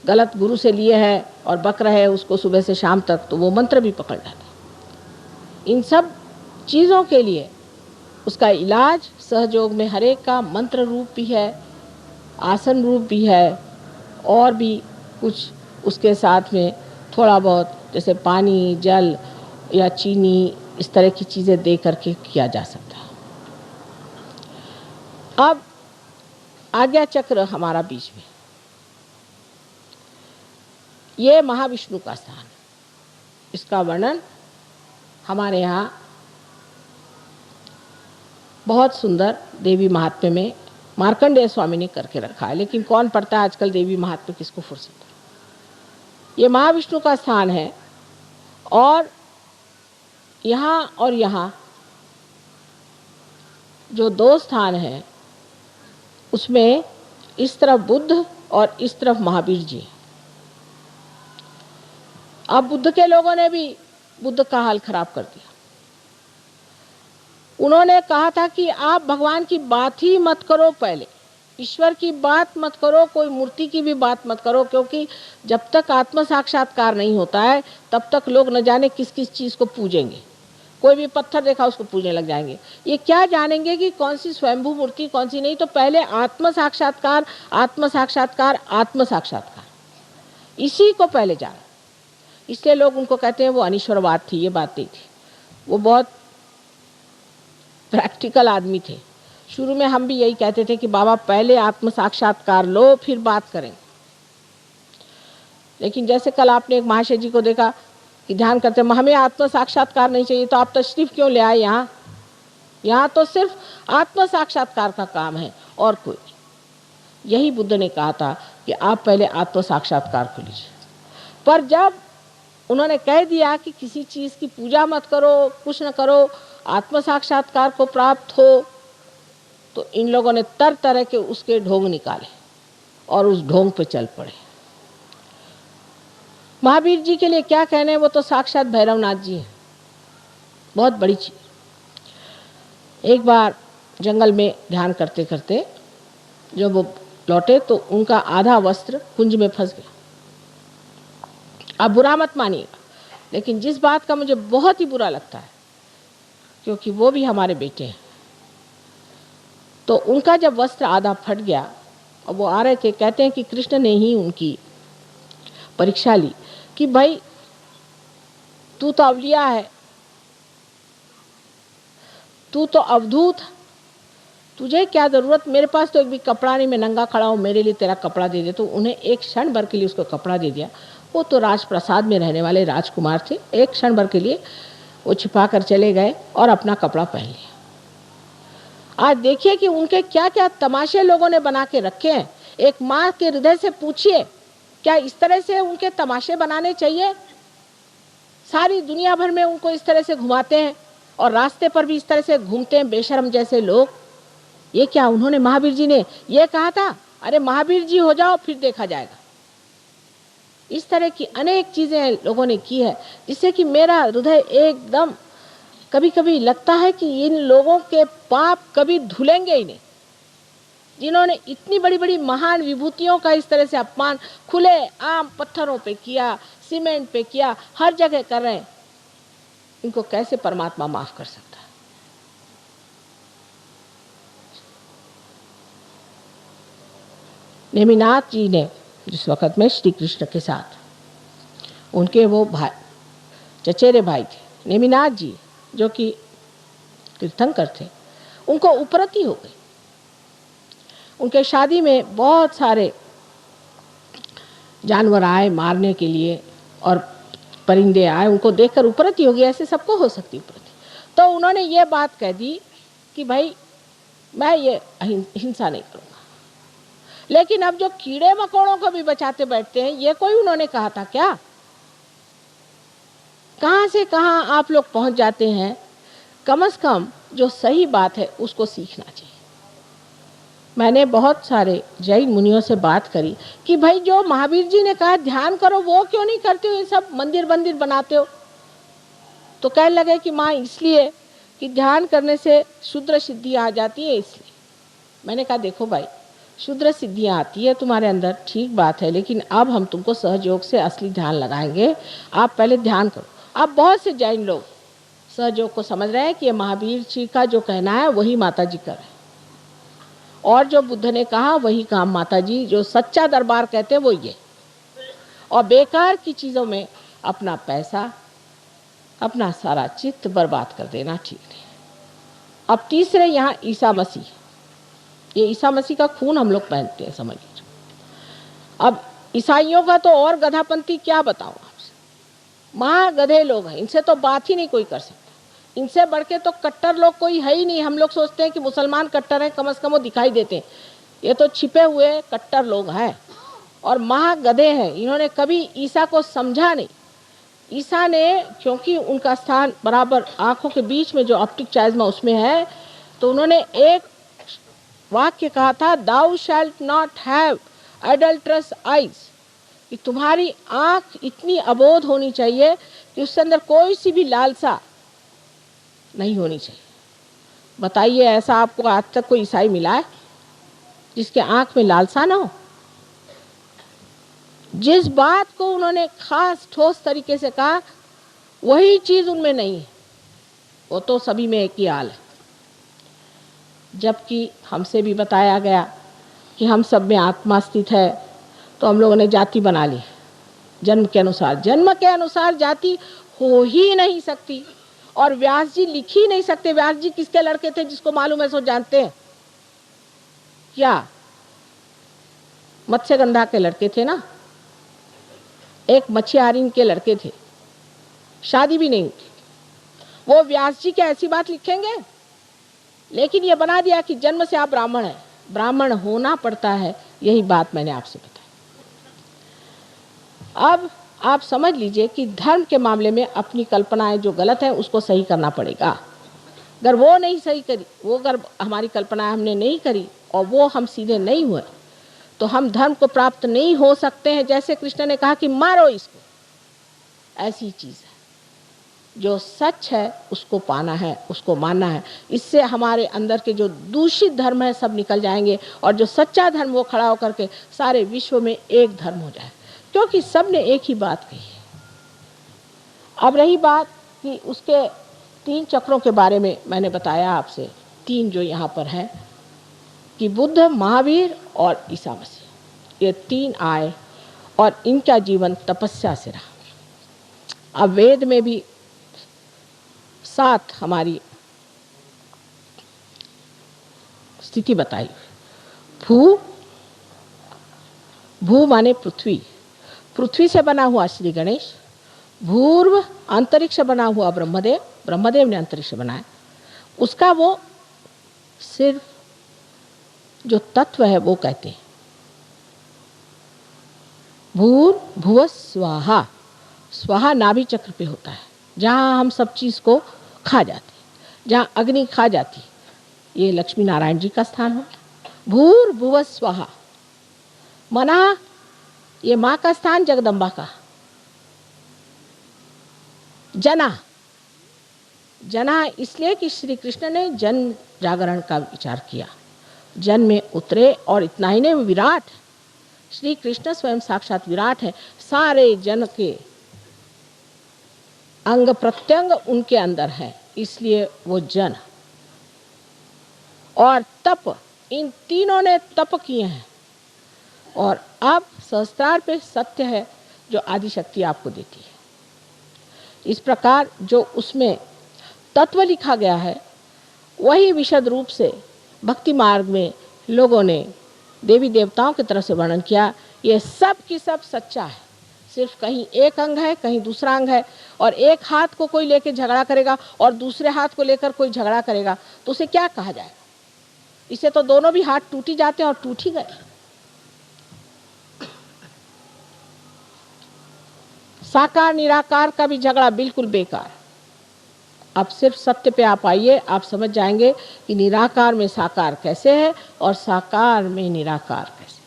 गलत गुरु से लिए हैं और बक रहे हैं उसको सुबह से शाम तक, तो वो मंत्र भी पकड़ जाते। इन सब चीज़ों के लिए उसका इलाज सहयोग में हरेक का मंत्र रूप भी है, आसन रूप भी है, और भी कुछ उसके साथ में थोड़ा बहुत जैसे पानी, जल या चीनी, इस तरह की चीज़ें दे करके किया जा सकता है। अब आज्ञा चक्र हमारा बीच में, ये महाविष्णु का स्थान, इसका वर्णन हमारे यहाँ बहुत सुंदर देवी महात्म्य में मार्कंडेय स्वामी ने करके रखा है, लेकिन कौन पढ़ता है आजकल देवी महात्म्य, किसको फुर्सत है। ये महाविष्णु का स्थान है, और यहाँ जो 2 स्थान हैं उसमें इस तरफ बुद्ध और इस तरफ महावीर जी। अब बुद्ध के लोगों ने भी बुद्ध का हाल खराब कर दिया। उन्होंने कहा था कि आप भगवान की बात ही मत करो, पहले ईश्वर की बात मत करो, कोई मूर्ति की भी बात मत करो, क्योंकि जब तक आत्म साक्षात्कार नहीं होता है तब तक लोग न जाने किस किस चीज़ को पूजेंगे। कोई भी पत्थर देखा उसको पूजने लग जाएंगे। ये क्या जानेंगे कि कौन सी स्वयंभू मूर्ति कौन सी नहीं। तो पहले आत्म साक्षात्कार, आत्म साक्षात्कार, आत्म साक्षात्कार, इसी को पहले जाना। इसलिए लोग उनको कहते हैं वो अनीश्वरवाद थी, ये बात नहीं थी। वो बहुत प्रैक्टिकल आदमी थे, शुरू में हम भी यही कहते थे कि बाबा पहले आत्म साक्षात्कार लो फिर बात करें, लेकिन जैसे कल आपने एक महाशय जी को देखा कि ध्यान करते हमें आत्म साक्षात्कार नहीं चाहिए, तो आप तशरीफ क्यों ले आए यहाँ? यहाँ तो सिर्फ आत्म साक्षात्कार का काम है और कोई। यही बुद्ध ने कहा था कि आप पहले आत्म साक्षात्कार को लीजिए। पर जब उन्होंने कह दिया कि किसी चीज़ की पूजा मत करो, कुछ न करो, आत्म साक्षात्कार को प्राप्त हो, तो इन लोगों ने तरह तरह के उसके ढोंग निकाले और उस ढोंग पे चल पड़े। महावीर जी के लिए क्या कहने हैं, वो तो साक्षात भैरवनाथ जी हैं, बहुत बड़ी चीज। एक बार जंगल में ध्यान करते करते जब वो लौटे तो उनका आधा वस्त्र कुंज में फंस गया। आप बुरा मत मानिएगा, लेकिन जिस बात का मुझे बहुत ही बुरा लगता है, क्योंकि वो भी हमारे बेटे हैं, तो उनका जब वस्त्र आधा फट गया और वो आ रहे थे, कहते हैं कि कृष्ण ने ही उनकी परीक्षा ली कि भाई तू तो अवलिया है, तू तो अवधूत, तुझे क्या जरूरत, मेरे पास तो एक भी कपड़ा नहीं, मैं नंगा खड़ा हूँ, मेरे लिए तेरा कपड़ा दे दे। तो उन्हें एक क्षण भर के लिए उसको कपड़ा दे दिया। वो तो राजप्रसाद में रहने वाले राजकुमार थे, एक क्षण भर के लिए वो छिपा कर चले गए और अपना कपड़ा पहन लिया। आज देखिए कि उनके क्या क्या तमाशे लोगों ने बना के रखे हैं। एक माँ के हृदय से पूछिए, क्या इस तरह से उनके तमाशे बनाने चाहिए? सारी दुनिया भर में उनको इस तरह से घुमाते हैं और रास्ते पर भी इस तरह से घूमते हैं बेशर्म जैसे लोग। ये क्या उन्होंने, महावीर जी ने ये कहा था, अरे महावीर जी हो जाओ फिर देखा जाएगा। इस तरह की अनेक चीजें लोगों ने की है, जिससे कि मेरा हृदय एकदम कभी कभी लगता है कि इन लोगों के पाप कभी धुलेंगे ही नहीं, जिन्होंने इतनी बड़ी बड़ी महान विभूतियों का इस तरह से अपमान खुले आम पत्थरों पे किया, सीमेंट पे किया, हर जगह कर रहे हैं। इनको कैसे परमात्मा माफ कर सकता है? नेमिनाथ जी ने जिस वक़्त में श्री कृष्ण के साथ, उनके वो भाई, चचेरे भाई थे नेमिनाथ जी, जो कि तीर्थंकर थे, उनको उपरति हो गई। उनके शादी में बहुत सारे जानवर आए मारने के लिए और परिंदे आए, उनको देखकर उपरति हो गई। ऐसे सबको हो सकती उपरति। तो उन्होंने ये बात कह दी कि भाई मैं ये हिंसा नहीं करूँगा। लेकिन अब जो कीड़े मकोड़ों को भी बचाते बैठते हैं, ये कोई उन्होंने कहा था क्या? कहाँ से कहाँ आप लोग पहुँच जाते हैं। कम से कम जो सही बात है उसको सीखना चाहिए। मैंने बहुत सारे जैन मुनियों से बात करी कि भाई जो महावीर जी ने कहा ध्यान करो, वो क्यों नहीं करते हो, ये सब मंदिर मंदिर बनाते हो। तो कहने लगे कि माँ इसलिए कि ध्यान करने से शुद्र सिद्धि आ जाती है, इसलिए। मैंने कहा देखो भाई, शुद्र सिद्धियाँ आती है तुम्हारे अंदर, ठीक बात है, लेकिन अब हम तुमको सहयोग से असली ध्यान लगाएंगे। आप पहले ध्यान करो। अब बहुत से जैन लोग सहयोग को समझ रहे हैं कि ये महावीर जी का जो कहना है वही माता जी कर रहे हैं, और जो बुद्ध ने कहा वही काम माता जी, जो सच्चा दरबार कहते हैं वो ये। और बेकार की चीज़ों में अपना पैसा, अपना सारा चित्त बर्बाद कर देना ठीक नहीं। अब तीसरे यहाँ ईसा मसीह, ये ईसा मसीह का खून हम लोग पहनते हैं, समझ लीजिए। अब ईसाइयों का तो और गधापंथी क्या बताऊं आपसे, महा गधे लोग हैं, इनसे तो बात ही नहीं कोई कर सकता। इनसे बढ़ के तो कट्टर लोग कोई है ही नहीं। हम लोग सोचते हैं कि मुसलमान कट्टर हैं, कम से कम वो दिखाई देते हैं, ये तो छिपे हुए कट्टर लोग हैं और महा गधे हैं। इन्होंने कभी ईसा को समझा नहीं। ईसा ने, क्योंकि उनका स्थान बराबर आंखों के बीच में जो ऑप्टिक चाइज्मा उसमें है, तो उन्होंने एक वाक्य कहा था, दाउ शैल्ट नॉट हैव एडल्ट्रस आइज, कि तुम्हारी आंख इतनी अबोध होनी चाहिए कि उसके अंदर कोई सी भी लालसा नहीं होनी चाहिए। बताइए, ऐसा आपको आज तक कोई ईसाई मिला है जिसके आंख में लालसा ना हो? जिस बात को उन्होंने खास ठोस तरीके से कहा वही चीज उनमें नहीं है। वो तो सभी में एक ही हाल है। जबकि हमसे भी बताया गया कि हम सब में आत्मा स्थित है, तो हम लोगों ने जाति बना ली जन्म के अनुसार। जन्म के अनुसार जाति हो ही नहीं सकती, और व्यास जी लिख ही नहीं सकते। व्यास जी किसके लड़के थे, जिसको मालूम है सो जानते हैं। क्या मत्स्यगंधा के लड़के थे ना, एक मछियारिन के लड़के थे, शादी भी नहीं हुई। वो व्यास जी क्या ऐसी बात लिखेंगे? लेकिन ये बना दिया कि जन्म से आप ब्राह्मण हैं, ब्राह्मण होना पड़ता है। यही बात मैंने आपसे बताई। अब आप समझ लीजिए कि धर्म के मामले में अपनी कल्पनाएं जो गलत है उसको सही करना पड़ेगा। अगर वो नहीं सही करी, वो अगर हमारी कल्पनाएं हमने नहीं करी और वो हम सीधे नहीं हुए, तो हम धर्म को प्राप्त नहीं हो सकते हैं। जैसे कृष्ण ने कहा कि मारो इसको, ऐसी चीज है। जो सच है उसको पाना है, उसको मानना है। इससे हमारे अंदर के जो दूषित धर्म है सब निकल जाएंगे और जो सच्चा धर्म वो खड़ा होकर के सारे विश्व में एक धर्म हो जाए, क्योंकि सब ने एक ही बात कही है। अब रही बात कि उसके 3 चक्रों के बारे में मैंने बताया आपसे, 3 जो यहाँ पर हैं कि बुद्ध, महावीर और ईसा मसीह, ये 3 आए और इनका जीवन तपस्या से रहा। अब वेद में भी 7 हमारी स्थिति बताई। भू माने पृथ्वी, पृथ्वी से बना हुआ श्री गणेश। भूर्व अंतरिक्ष बना हुआ ब्रह्मदेव, ब्रह्मदेव ने अंतरिक्ष बनाया। उसका वो सिर्फ जो तत्व है वो कहते हैं भूर्भुव स्वाहा। स्वाहा नाभि चक्र पे होता है, जहाँ हम सब चीज़ को खा जाते हैं, जहाँ अग्नि खा जाती है। ये लक्ष्मी नारायण जी का स्थान हो। भूर्भुव स्वाहा मना, ये माँ का स्थान जगदम्बा का। जना, जना इसलिए कि श्री कृष्ण ने जन जागरण का विचार किया, जन में उतरे। और इतना ही नहीं, विराट, श्री कृष्ण स्वयं साक्षात विराट है। सारे जन के अंग प्रत्यंग उनके अंदर है, इसलिए वो जन। और तप, इन तीनों ने तप किए हैं। और अब सहस्त्रार पे सत्य है जो आदि शक्ति आपको देती है। इस प्रकार जो उसमें तत्व लिखा गया है वही विशद रूप से भक्ति मार्ग में लोगों ने देवी देवताओं की तरफ से वर्णन किया। ये सब की सब सच्चा है, सिर्फ कहीं एक अंग है, कहीं दूसरा अंग है। और एक हाथ को कोई लेकर झगड़ा करेगा और दूसरे हाथ को लेकर कोई झगड़ा करेगा तो उसे क्या कहा जाए? इसे तो दोनों भी हाथ टूट ही जाते हैं और टूट ही गए। साकार निराकार का भी झगड़ा बिल्कुल बेकार। अब सिर्फ सत्य पे आप आइए, आप समझ जाएंगे कि निराकार में साकार कैसे है और साकार में निराकार कैसे।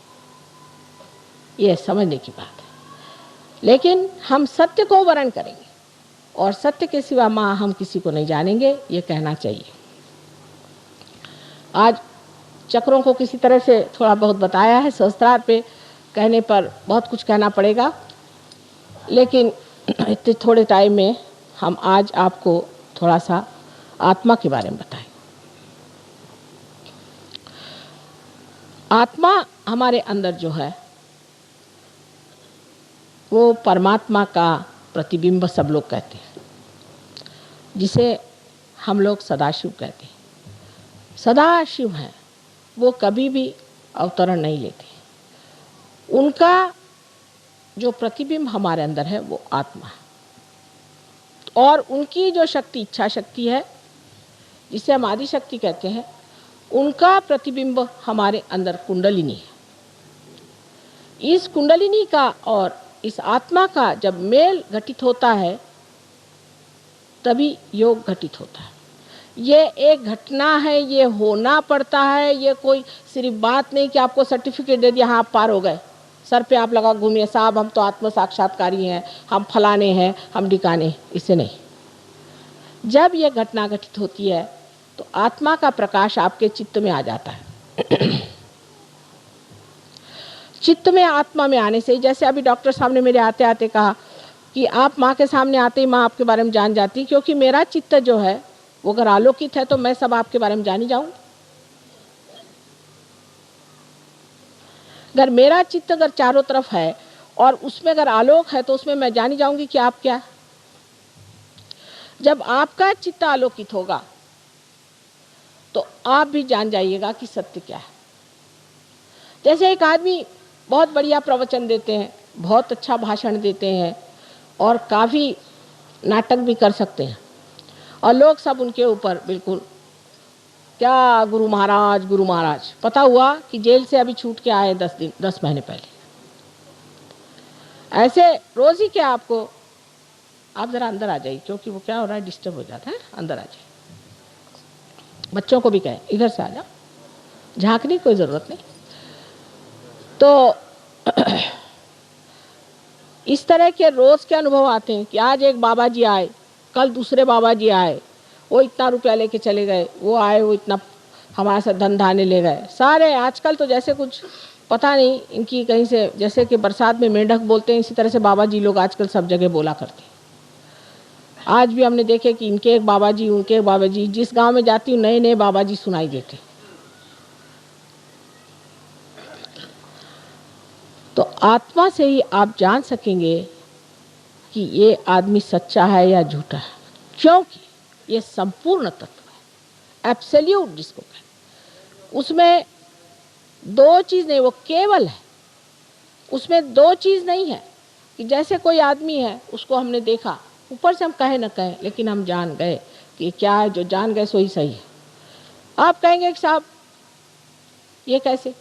ये समझने की बात है। लेकिन हम सत्य को वर्ण करेंगे और सत्य के सिवा माँ हम किसी को नहीं जानेंगे, ये कहना चाहिए। आज चक्रों को किसी तरह से थोड़ा बहुत बताया है। सहस्त्रार पे कहने पर बहुत कुछ कहना पड़ेगा, लेकिन इतने थोड़े टाइम में हम आज आपको थोड़ा सा आत्मा के बारे में बताएं। आत्मा हमारे अंदर जो है वो परमात्मा का प्रतिबिंब सब लोग कहते हैं, जिसे हम लोग सदाशिव कहते हैं। सदाशिव हैं, वो कभी भी अवतरण नहीं लेते। उनका जो प्रतिबिंब हमारे अंदर है वो आत्मा है। और उनकी जो शक्ति, इच्छा शक्ति है, जिसे हम आदि शक्ति कहते हैं, उनका प्रतिबिंब हमारे अंदर कुंडलिनी है। इस कुंडलिनी का और इस आत्मा का जब मेल घटित होता है तभी योग घटित होता है। ये एक घटना है, ये होना पड़ता है। ये कोई सिर्फ बात नहीं कि आपको सर्टिफिकेट दे दिया, हाँ आप पार हो गए, सर पे आप लगा घूमिए, साहब हम तो आत्म साक्षात्कारी हैं, हम फलाने हैं, हम ढिकाने, इससे नहीं। जब ये घटना घटित होती है तो आत्मा का प्रकाश आपके चित्त में आ जाता है। चित्त में आत्मा में आने से, जैसे अभी डॉक्टर साहब ने मेरे आते आते कहा कि आप माँ के सामने आते ही माँ आपके बारे में जान जाती, क्योंकि मेरा चित्त जो है वो अगर आलोकित है तो मैं सब आपके बारे में जान ही जाऊं। अगर मेरा चित्त अगर चारों तरफ है और उसमें अगर आलोक है तो उसमें मैं जान ही जाऊंगी कि आप क्या। जब आपका चित्त आलोकित होगा तो आप भी जान जाइएगा कि सत्य क्या है। जैसे एक आदमी बहुत बढ़िया प्रवचन देते हैं, बहुत अच्छा भाषण देते हैं और काफ़ी नाटक भी कर सकते हैं, और लोग सब उनके ऊपर बिल्कुल क्या गुरु महाराज। पता हुआ कि जेल से अभी छूट के आए 10 महीने पहले। ऐसे रोज ही क्या आपको, आप जरा अंदर आ जाइए, क्योंकि वो क्या हो रहा है, डिस्टर्ब हो जाता है। अंदर आ जाइए, बच्चों को भी कहें इधर से आ जाओ, झांकने की कोई ज़रूरत नहीं। तो इस तरह के रोज़ के अनुभव आते हैं कि आज एक बाबा जी आए, कल दूसरे बाबा जी आए, वो इतना रुपया लेके चले गए, वो आए, वो इतना हमारे साथ धन धाने ले गए। सारे आजकल तो जैसे कुछ पता नहीं इनकी कहीं से, जैसे कि बरसात में मेंढक बोलते हैं, इसी तरह से बाबा जी लोग आजकल सब जगह बोला करते हैं। आज भी हमने देखे कि इनके एक बाबा जी, उनके एक बाबा जी, जिस गांव में जाती हूँ नए नए बाबा जी सुनाई देते। तो आत्मा से ही आप जान सकेंगे कि ये आदमी सच्चा है या झूठा है, क्योंकि ये संपूर्ण तत्व है, एब्सोल्यूट जिसको कहते। उसमें दो चीज़ नहीं, वो केवल है। उसमें दो चीज़ नहीं है कि जैसे कोई आदमी है, उसको हमने देखा, ऊपर से हम कहे न कहें, लेकिन हम जान गए कि क्या है, जो जान गए सो ही सही है। आप कहेंगे कि साहब ये कैसे?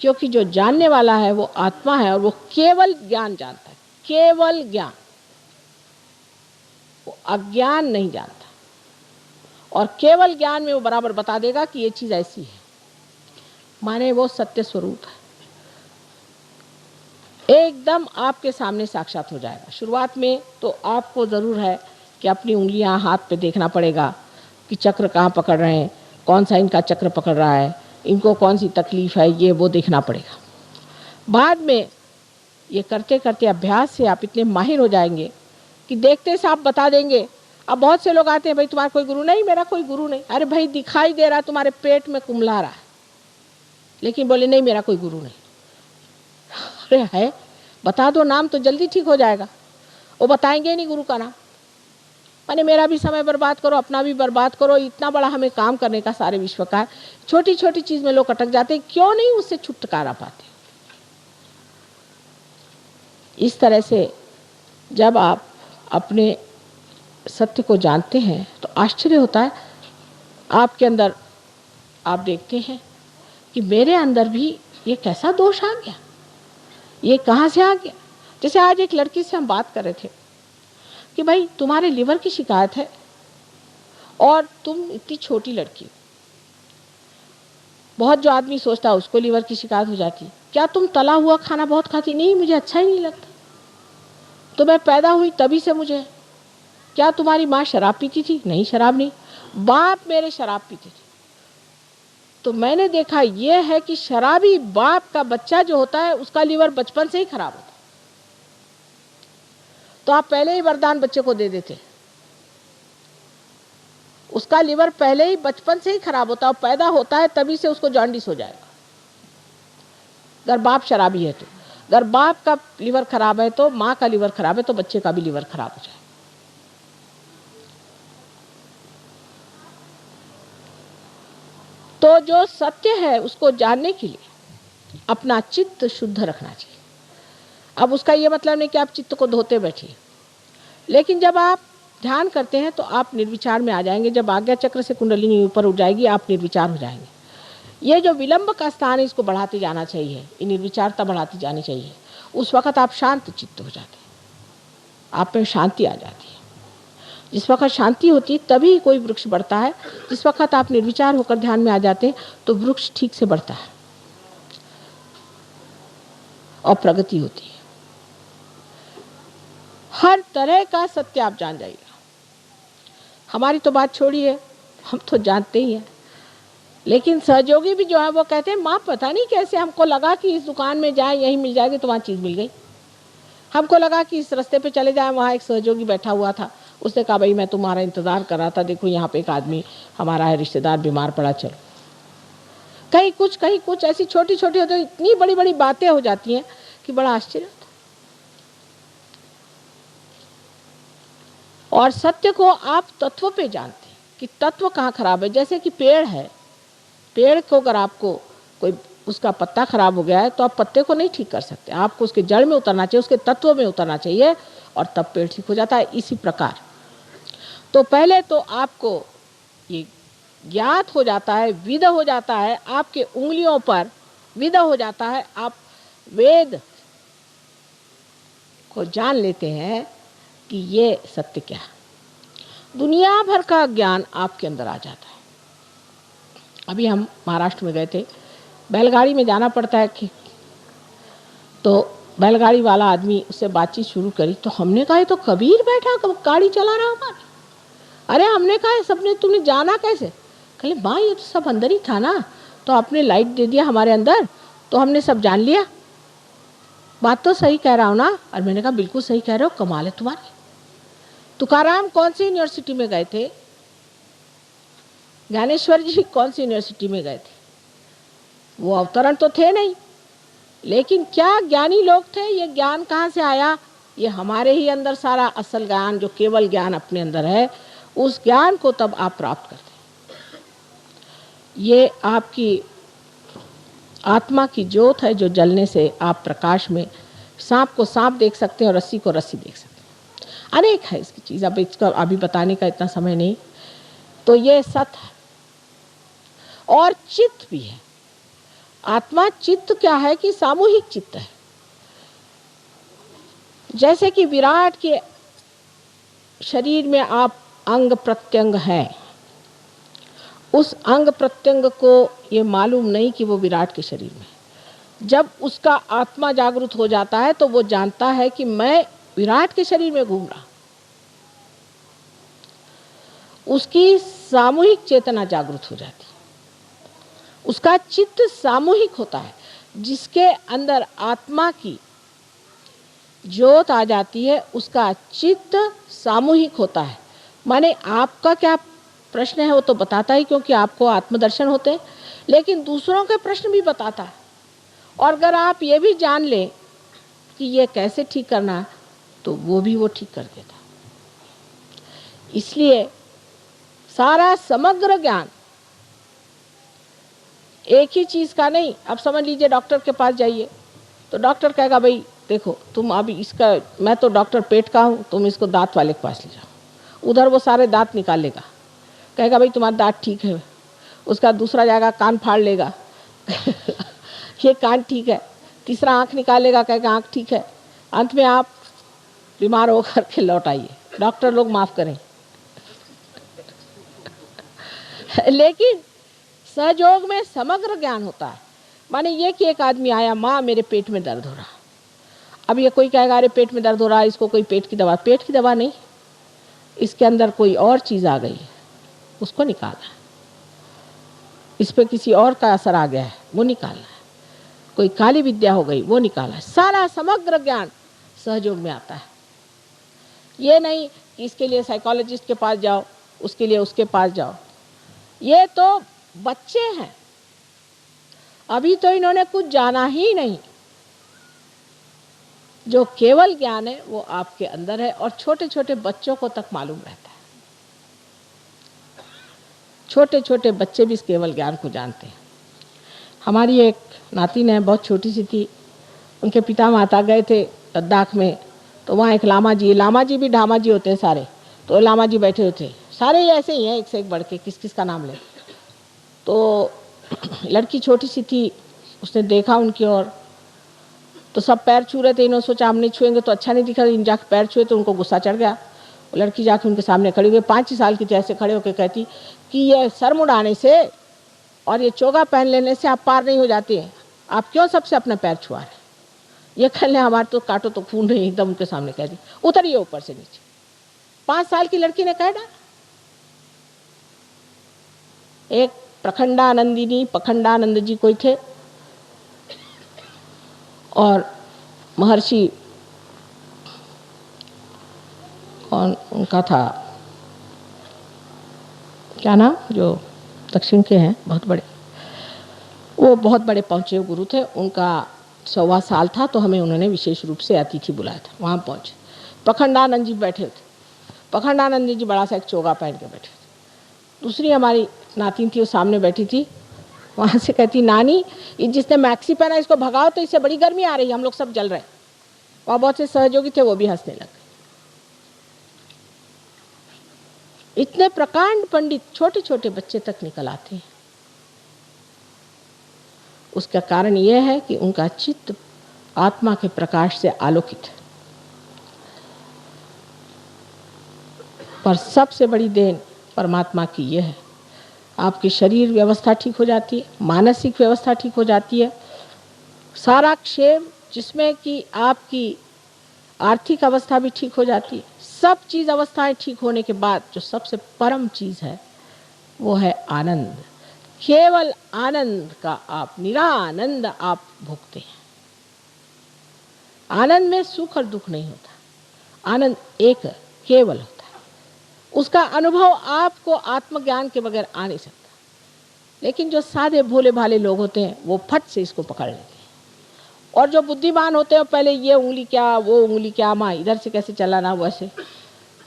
क्योंकि जो जानने वाला है वो आत्मा है, और वो केवल ज्ञान जानता है, केवल ज्ञान। वो अज्ञान नहीं जानता, और केवल ज्ञान में वो बराबर बता देगा कि ये चीज़ ऐसी है, माने वो सत्य स्वरूप है, एकदम आपके सामने साक्षात हो जाएगा। शुरुआत में तो आपको ज़रूर है कि अपनी उंगलियां हाथ पे देखना पड़ेगा कि चक्र कहाँ पकड़ रहे हैं, कौन सा इनका चक्र पकड़ रहा है, इनको कौन सी तकलीफ है, ये वो देखना पड़ेगा। बाद में ये करते करते अभ्यास से आप इतने माहिर हो जाएंगे कि देखते से आप बता देंगे। अब बहुत से लोग आते हैं, भाई तुम्हारा कोई गुरु नहीं? मेरा कोई गुरु नहीं। अरे भाई दिखाई दे रहा तुम्हारे पेट में कुम्हला रहा है, लेकिन बोले नहीं मेरा कोई गुरु नहीं। अरे है, बता दो नाम तो जल्दी ठीक हो जाएगा। वो बताएंगे नहीं गुरु का नाम, माने मेरा भी समय बर्बाद करो, अपना भी बर्बाद करो। इतना बड़ा हमें काम करने का सारे विश्व का है, छोटी छोटी चीज में लोग अटक जाते हैं, क्यों नहीं उससे छुटकारा पाते? इस तरह से जब आप अपने सत्य को जानते हैं तो आश्चर्य होता है आपके अंदर। आप देखते हैं कि मेरे अंदर भी ये कैसा दोष आ गया, ये कहाँ से आ गया। जैसे आज एक लड़की से हम बात कर रहे थे कि भाई तुम्हारे लिवर की शिकायत है और तुम इतनी छोटी लड़की हो। बहुत जो आदमी सोचता है उसको लिवर की शिकायत हो जाती। क्या तुम तला हुआ खाना बहुत खाती? नहीं, मुझे अच्छा ही नहीं लगता। तो मैं पैदा हुई तभी से मुझे। क्या तुम्हारी माँ शराब पीती थी? नहीं, शराब नहीं। बाप मेरे शराब पीते थे। तो मैंने देखा यह है कि शराबी बाप का बच्चा जो होता है उसका लिवर बचपन से ही खराब होता है। तो आप पहले ही वरदान बच्चे को दे देते, उसका लिवर पहले ही बचपन से ही खराब होता है, और पैदा होता है तभी से उसको जॉन्डिस हो जाएगा अगर बाप शराबी है तो। अगर बाप का लिवर खराब है तो, माँ का लिवर खराब है तो बच्चे का भी लिवर खराब हो जाए। तो जो सत्य है उसको जानने के लिए अपना चित्त शुद्ध रखना चाहिए। अब उसका ये मतलब नहीं कि आप चित्त को धोते बैठिए, लेकिन जब आप ध्यान करते हैं तो आप निर्विचार में आ जाएंगे। जब आज्ञा चक्र से कुंडलिनी ऊपर उठ जाएगी आप निर्विचार हो जाएंगे। ये जो विलंब का स्थान है इसको बढ़ाते जाना चाहिए, ये निर्विचारता बढ़ाती जानी चाहिए। उस वक़्त आप शांत चित्त हो जाते हैं, आप में शांति आ जाती है। जिस वक्त शांति होती है तभी कोई वृक्ष बढ़ता है। जिस वक्त आप निर्विचार होकर ध्यान में आ जाते हैं तो वृक्ष ठीक से बढ़ता है और प्रगति होती है। हर तरह का सत्य आप जान जाइएगा। हमारी तो बात छोड़िए, हम तो जानते ही हैं, लेकिन सहयोगी भी जो है वो कहते हैं माँ पता नहीं कैसे हमको लगा कि इस दुकान में जाए यहीं मिल जाएगी, तो वहाँ चीज़ मिल गई। हमको लगा कि इस रास्ते पे चले जाए, वहाँ एक सहयोगी बैठा हुआ था, उसने कहा भाई मैं तुम्हारा इंतज़ार कर रहा था, देखो यहाँ पे एक आदमी हमारा है रिश्तेदार बीमार पड़ा, चलो। कहीं कुछ ऐसी छोटी छोटी होती है, इतनी बड़ी बड़ी बातें हो जाती हैं कि बड़ा आश्चर्य होता है। और सत्य को आप तत्व पे जानते हैं कि तत्व कहाँ खराब है। जैसे कि पेड़ है, पेड़ को अगर आपको कोई उसका पत्ता खराब हो गया है तो आप पत्ते को नहीं ठीक कर सकते, आपको उसके जड़ में उतरना चाहिए, उसके तत्व में उतरना चाहिए और तब पेड़ ठीक हो जाता है। इसी प्रकार तो पहले तो आपको ये ज्ञात हो जाता है, विद हो जाता है, आपके उंगलियों पर विद हो जाता है, आप वेद को जान लेते हैं कि ये सत्य क्या है। दुनिया भर का ज्ञान आपके अंदर आ जाता है। अभी हम महाराष्ट्र में गए थे, बैलगाड़ी में जाना पड़ता है कि तो बैलगाड़ी वाला आदमी उससे बातचीत शुरू करी तो हमने कहा तो कबीर बैठा गाड़ी चला रहा होगा। अरे हमने कहा सबने तुमने जाना कैसे? कहे माँ ये तो सब अंदर ही था ना, तो आपने लाइट दे दिया हमारे अंदर तो हमने सब जान लिया। बात तो सही कह रहा हूँ ना? और मैंने कहा बिल्कुल सही कह रहे हो, कमाल है तुम्हारी। तुकाराम कौन सी यूनिवर्सिटी में गए थे? ज्ञानेश्वर जी कौन सी यूनिवर्सिटी में गए थे? वो अवतरण तो थे नहीं, लेकिन क्या ज्ञानी लोग थे। ये ज्ञान कहाँ से आया? ये हमारे ही अंदर सारा असल ज्ञान, जो केवल ज्ञान अपने अंदर है, उस ज्ञान को तब आप प्राप्त करते हैं। ये आपकी आत्मा की ज्योत है जो जलने से आप प्रकाश में सांप को सांप देख सकते हैं और रस्सी को रस्सी देख सकते हैं। अनेक है इसकी चीज़, अब इसका अभी बताने का इतना समय नहीं। तो ये सत है और चित्त भी है। आत्मा चित्त क्या है कि सामूहिक चित्त है। जैसे कि विराट के शरीर में आप अंग प्रत्यंग हैं, उस अंग प्रत्यंग को ये मालूम नहीं कि वो विराट के शरीर में। जब उसका आत्मा जागृत हो जाता है तो वो जानता है कि मैं विराट के शरीर में घूम रहा। उसकी सामूहिक चेतना जागृत हो जाती है, उसका चित्त सामूहिक होता है। जिसके अंदर आत्मा की ज्योत आ जाती है उसका चित्त सामूहिक होता है। माने आपका क्या प्रश्न है वो तो बताता ही, क्योंकि आपको आत्मदर्शन होते हैं, लेकिन दूसरों के प्रश्न भी बताता है। और अगर आप ये भी जान लें कि ये कैसे ठीक करना है तो वो भी वो ठीक कर देता। इसलिए सारा समग्र ज्ञान एक ही चीज़ का नहीं। अब समझ लीजिए डॉक्टर के पास जाइए तो डॉक्टर कहेगा भाई देखो तुम अभी इसका, मैं तो डॉक्टर पेट का हूँ, तुम इसको दांत वाले के पास ले जाओ। उधर वो सारे दांत निकाल लेगा, कहेगा भाई तुम्हारा दांत ठीक है। उसका दूसरा जाएगा कान फाड़ लेगा ये कान ठीक है। तीसरा आँख निकालेगा, कहेगा आँख ठीक है। अंत में आप बीमार होकर के लौट आइए। डॉक्टर लोग माफ़ करें लेकिन सहयोग में समग्र ज्ञान होता है। माने ये कि एक आदमी आया, माँ मेरे पेट में दर्द हो रहा। अब ये कोई कहेगा अरे पेट में दर्द हो रहा है, इसको कोई पेट की दवा। पेट की दवा नहीं, इसके अंदर कोई और चीज़ आ गई है, उसको निकालना है। इस पर किसी और का असर आ गया है, वो निकालना है। कोई काली विद्या हो गई, वो निकालना है। सारा समग्र ज्ञान सहयोग में आता है। ये नहीं कि इसके लिए साइकोलॉजिस्ट के पास जाओ, उसके लिए उसके पास जाओ। ये तो बच्चे हैं, अभी तो इन्होंने कुछ जाना ही नहीं। जो केवल ज्ञान है वो आपके अंदर है और छोटे छोटे बच्चों को तक मालूम रहता है। छोटे छोटे बच्चे भी इस केवल ज्ञान को जानते हैं। हमारी एक नातिन है, बहुत छोटी सी थी, उनके पिता माता गए थे लद्दाख में, तो वहाँ एक लामा जी भी ढामा जी होते हैं सारे, तो लामा जी बैठे हुए थे। सारे ऐसे ही हैं, एक से एक बढ़ के, किस किस का नाम ले। तो लड़की छोटी सी थी, उसने देखा उनकी ओर, तो सब पैर छू रहे थे। इन्होंने सोचा हम नहीं छुएंगे तो अच्छा नहीं दिखा, इन जाके पैर छुए तो उनको गुस्सा चढ़ गया। वो लड़की जाके उनके सामने खड़ी हुई, 5 साल की थी, ऐसे खड़े होकर कहती कि ये सर मुड़ाने से और ये चोगा पहन लेने से आप पार नहीं हो जाते हैं, आप क्यों सबसे अपना पैर छुआ रहे? ये कहने हमारे तो काटो तो खून नहीं, एकदम उनके सामने कह दी, उतरिए ऊपर से नीचे। 5 साल की लड़की ने कह डाला। एक पखंडानंद जी कोई थे, और महर्षि कौन उनका था, क्या नाम, जो दक्षिण के हैं बहुत बड़े, वो बहुत बड़े पहुँचे गुरु थे। उनका 100वां साल था तो हमें उन्होंने विशेष रूप से अतिथि बुलाया था, वहाँ पहुँचे। पखंडानंद जी बैठे थे। पखंडानंद जी बड़ा सा एक चोगा पहन के बैठे थे। दूसरी हमारी नातिन थी, वो सामने बैठी थी, वहाँ से कहती नानी ये जिसने मैक्सी पहना इसको भगाओ तो इससे बड़ी गर्मी आ रही है, हम लोग सब जल रहे हैं। वहाँ बहुत से सहयोगी थे, वो भी हंसने लगे। इतने प्रकांड पंडित छोटे छोटे बच्चे तक निकल आते हैं। उसका कारण यह है कि उनका चित्त आत्मा के प्रकाश से आलोकित है। पर सबसे बड़ी देन परमात्मा की यह है, आपकी शरीर व्यवस्था ठीक हो जाती है, मानसिक व्यवस्था ठीक हो जाती है, सारा क्षेम जिसमें कि आपकी आर्थिक अवस्था भी ठीक हो जाती है। सब चीज़ अवस्थाएं ठीक होने के बाद जो सबसे परम चीज़ है वो है आनंद। केवल आनंद का आप निरानंद आप भोगते हैं। आनंद में सुख और दुख नहीं होता, आनंद एक केवल होता है। उसका अनुभव आपको आत्मज्ञान के बगैर आ नहीं सकता। लेकिन जो सादे भोले भाले लोग होते हैं वो फट से इसको पकड़ लेते हैं, और जो बुद्धिमान होते हैं पहले ये उंगली क्या वो उंगली क्या, माँ इधर से कैसे चलाना वैसे।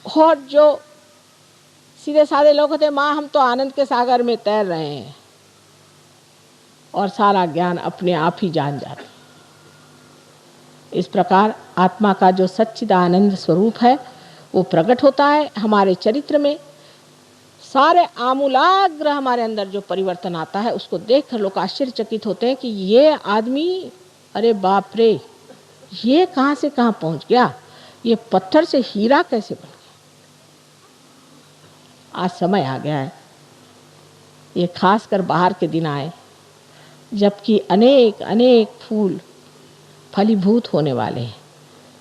और जो सीधे साधे लोग होते हैं, माँ हम तो आनंद के सागर में तैर रहे हैं, और सारा ज्ञान अपने आप ही जान जाते। इस प्रकार आत्मा का जो सच्चिदानंद स्वरूप है वो प्रकट होता है हमारे चरित्र में। सारे आमूलाग्र हमारे अंदर जो परिवर्तन आता है उसको देखकर लोग आश्चर्यचकित होते हैं कि ये आदमी, अरे बाप रे, ये कहाँ से कहाँ पहुँच गया, ये पत्थर से हीरा कैसे बन गया। आज समय आ गया है, ये खासकर बाहर के दिन आए जबकि अनेक अनेक फूल फलीभूत होने वाले हैं।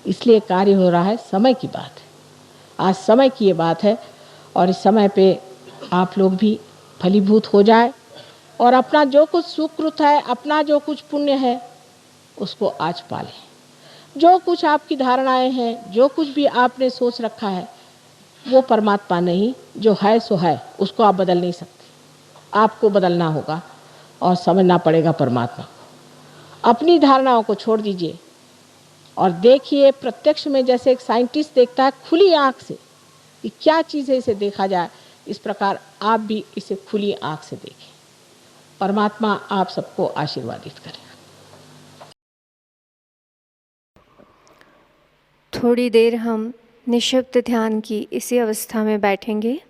इसलिए कार्य हो रहा है, समय की बात है, आज समय की ये बात है। और इस समय पे आप लोग भी फलीभूत हो जाए और अपना जो कुछ सुकृत है, अपना जो कुछ पुण्य है उसको आज पालें। जो कुछ आपकी धारणाएं हैं, जो कुछ भी आपने सोच रखा है वो परमात्मा नहीं, जो है सो है, उसको आप बदल नहीं सकते। आपको बदलना होगा और समझना पड़ेगा परमात्मा को। अपनी धारणाओं को छोड़ दीजिए और देखिए प्रत्यक्ष में, जैसे एक साइंटिस्ट देखता है खुली आंख से कि क्या चीज़ है, इसे देखा जाए, इस प्रकार आप भी इसे खुली आंख से देखें। परमात्मा आप सबको आशीर्वादित करे। थोड़ी देर हम निःशब्द ध्यान की इसी अवस्था में बैठेंगे।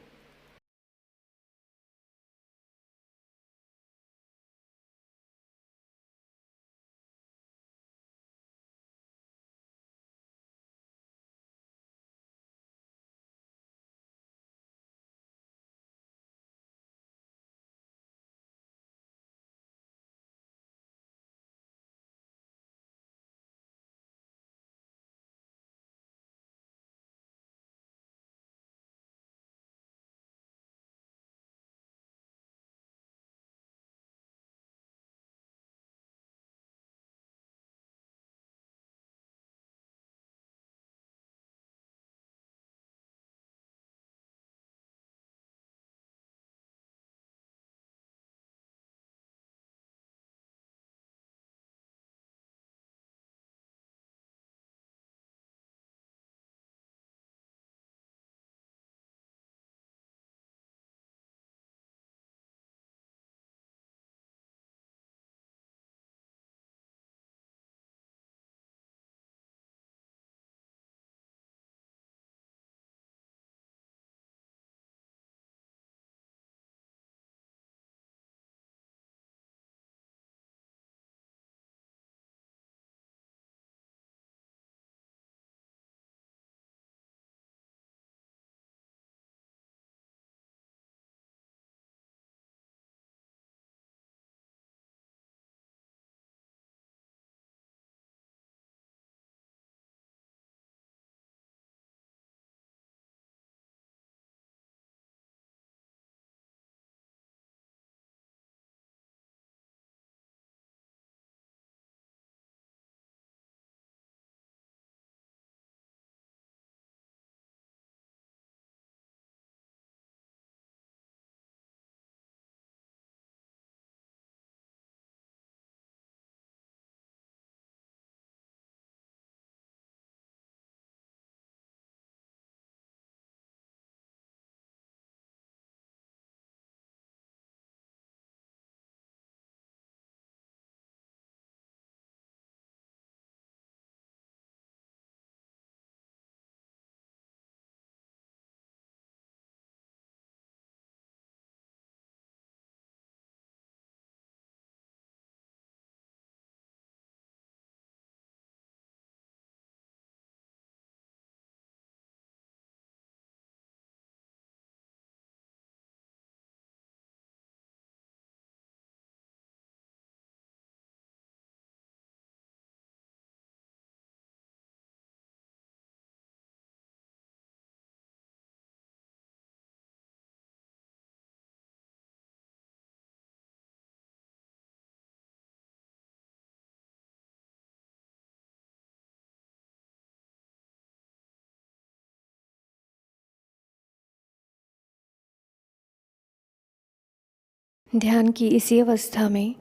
ध्यान की इसी अवस्था में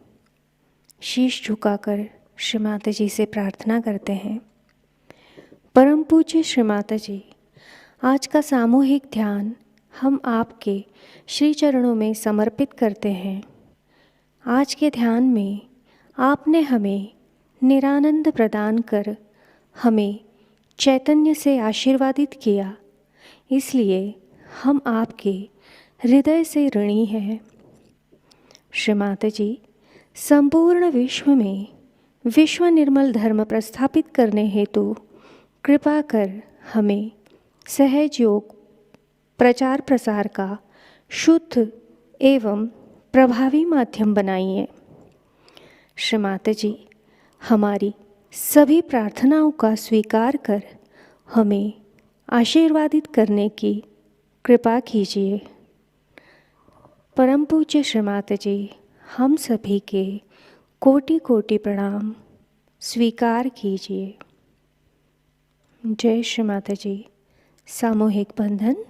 शीश झुकाकर श्री माता जी से प्रार्थना करते हैं। परम पूज्य श्री माता जी, आज का सामूहिक ध्यान हम आपके श्री चरणों में समर्पित करते हैं। आज के ध्यान में आपने हमें निरानंद प्रदान कर हमें चैतन्य से आशीर्वादित किया, इसलिए हम आपके हृदय से ऋणी हैं। श्री माता जी, संपूर्ण विश्व में विश्व निर्मल धर्म प्रस्थापित करने हेतु कृपा कर हमें सहज योग प्रचार प्रसार का शुद्ध एवं प्रभावी माध्यम बनाइए। श्री माता जी, हमारी सभी प्रार्थनाओं का स्वीकार कर हमें आशीर्वादित करने की कृपा कीजिए। परम पूज्य श्री माता जी, हम सभी के कोटि कोटि प्रणाम स्वीकार कीजिए। जय श्री माता जी। सामूहिक बंधन।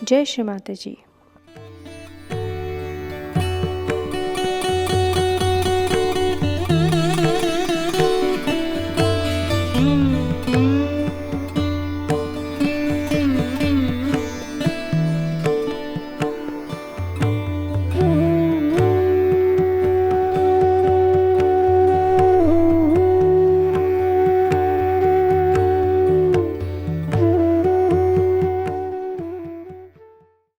जय श्री माता जी।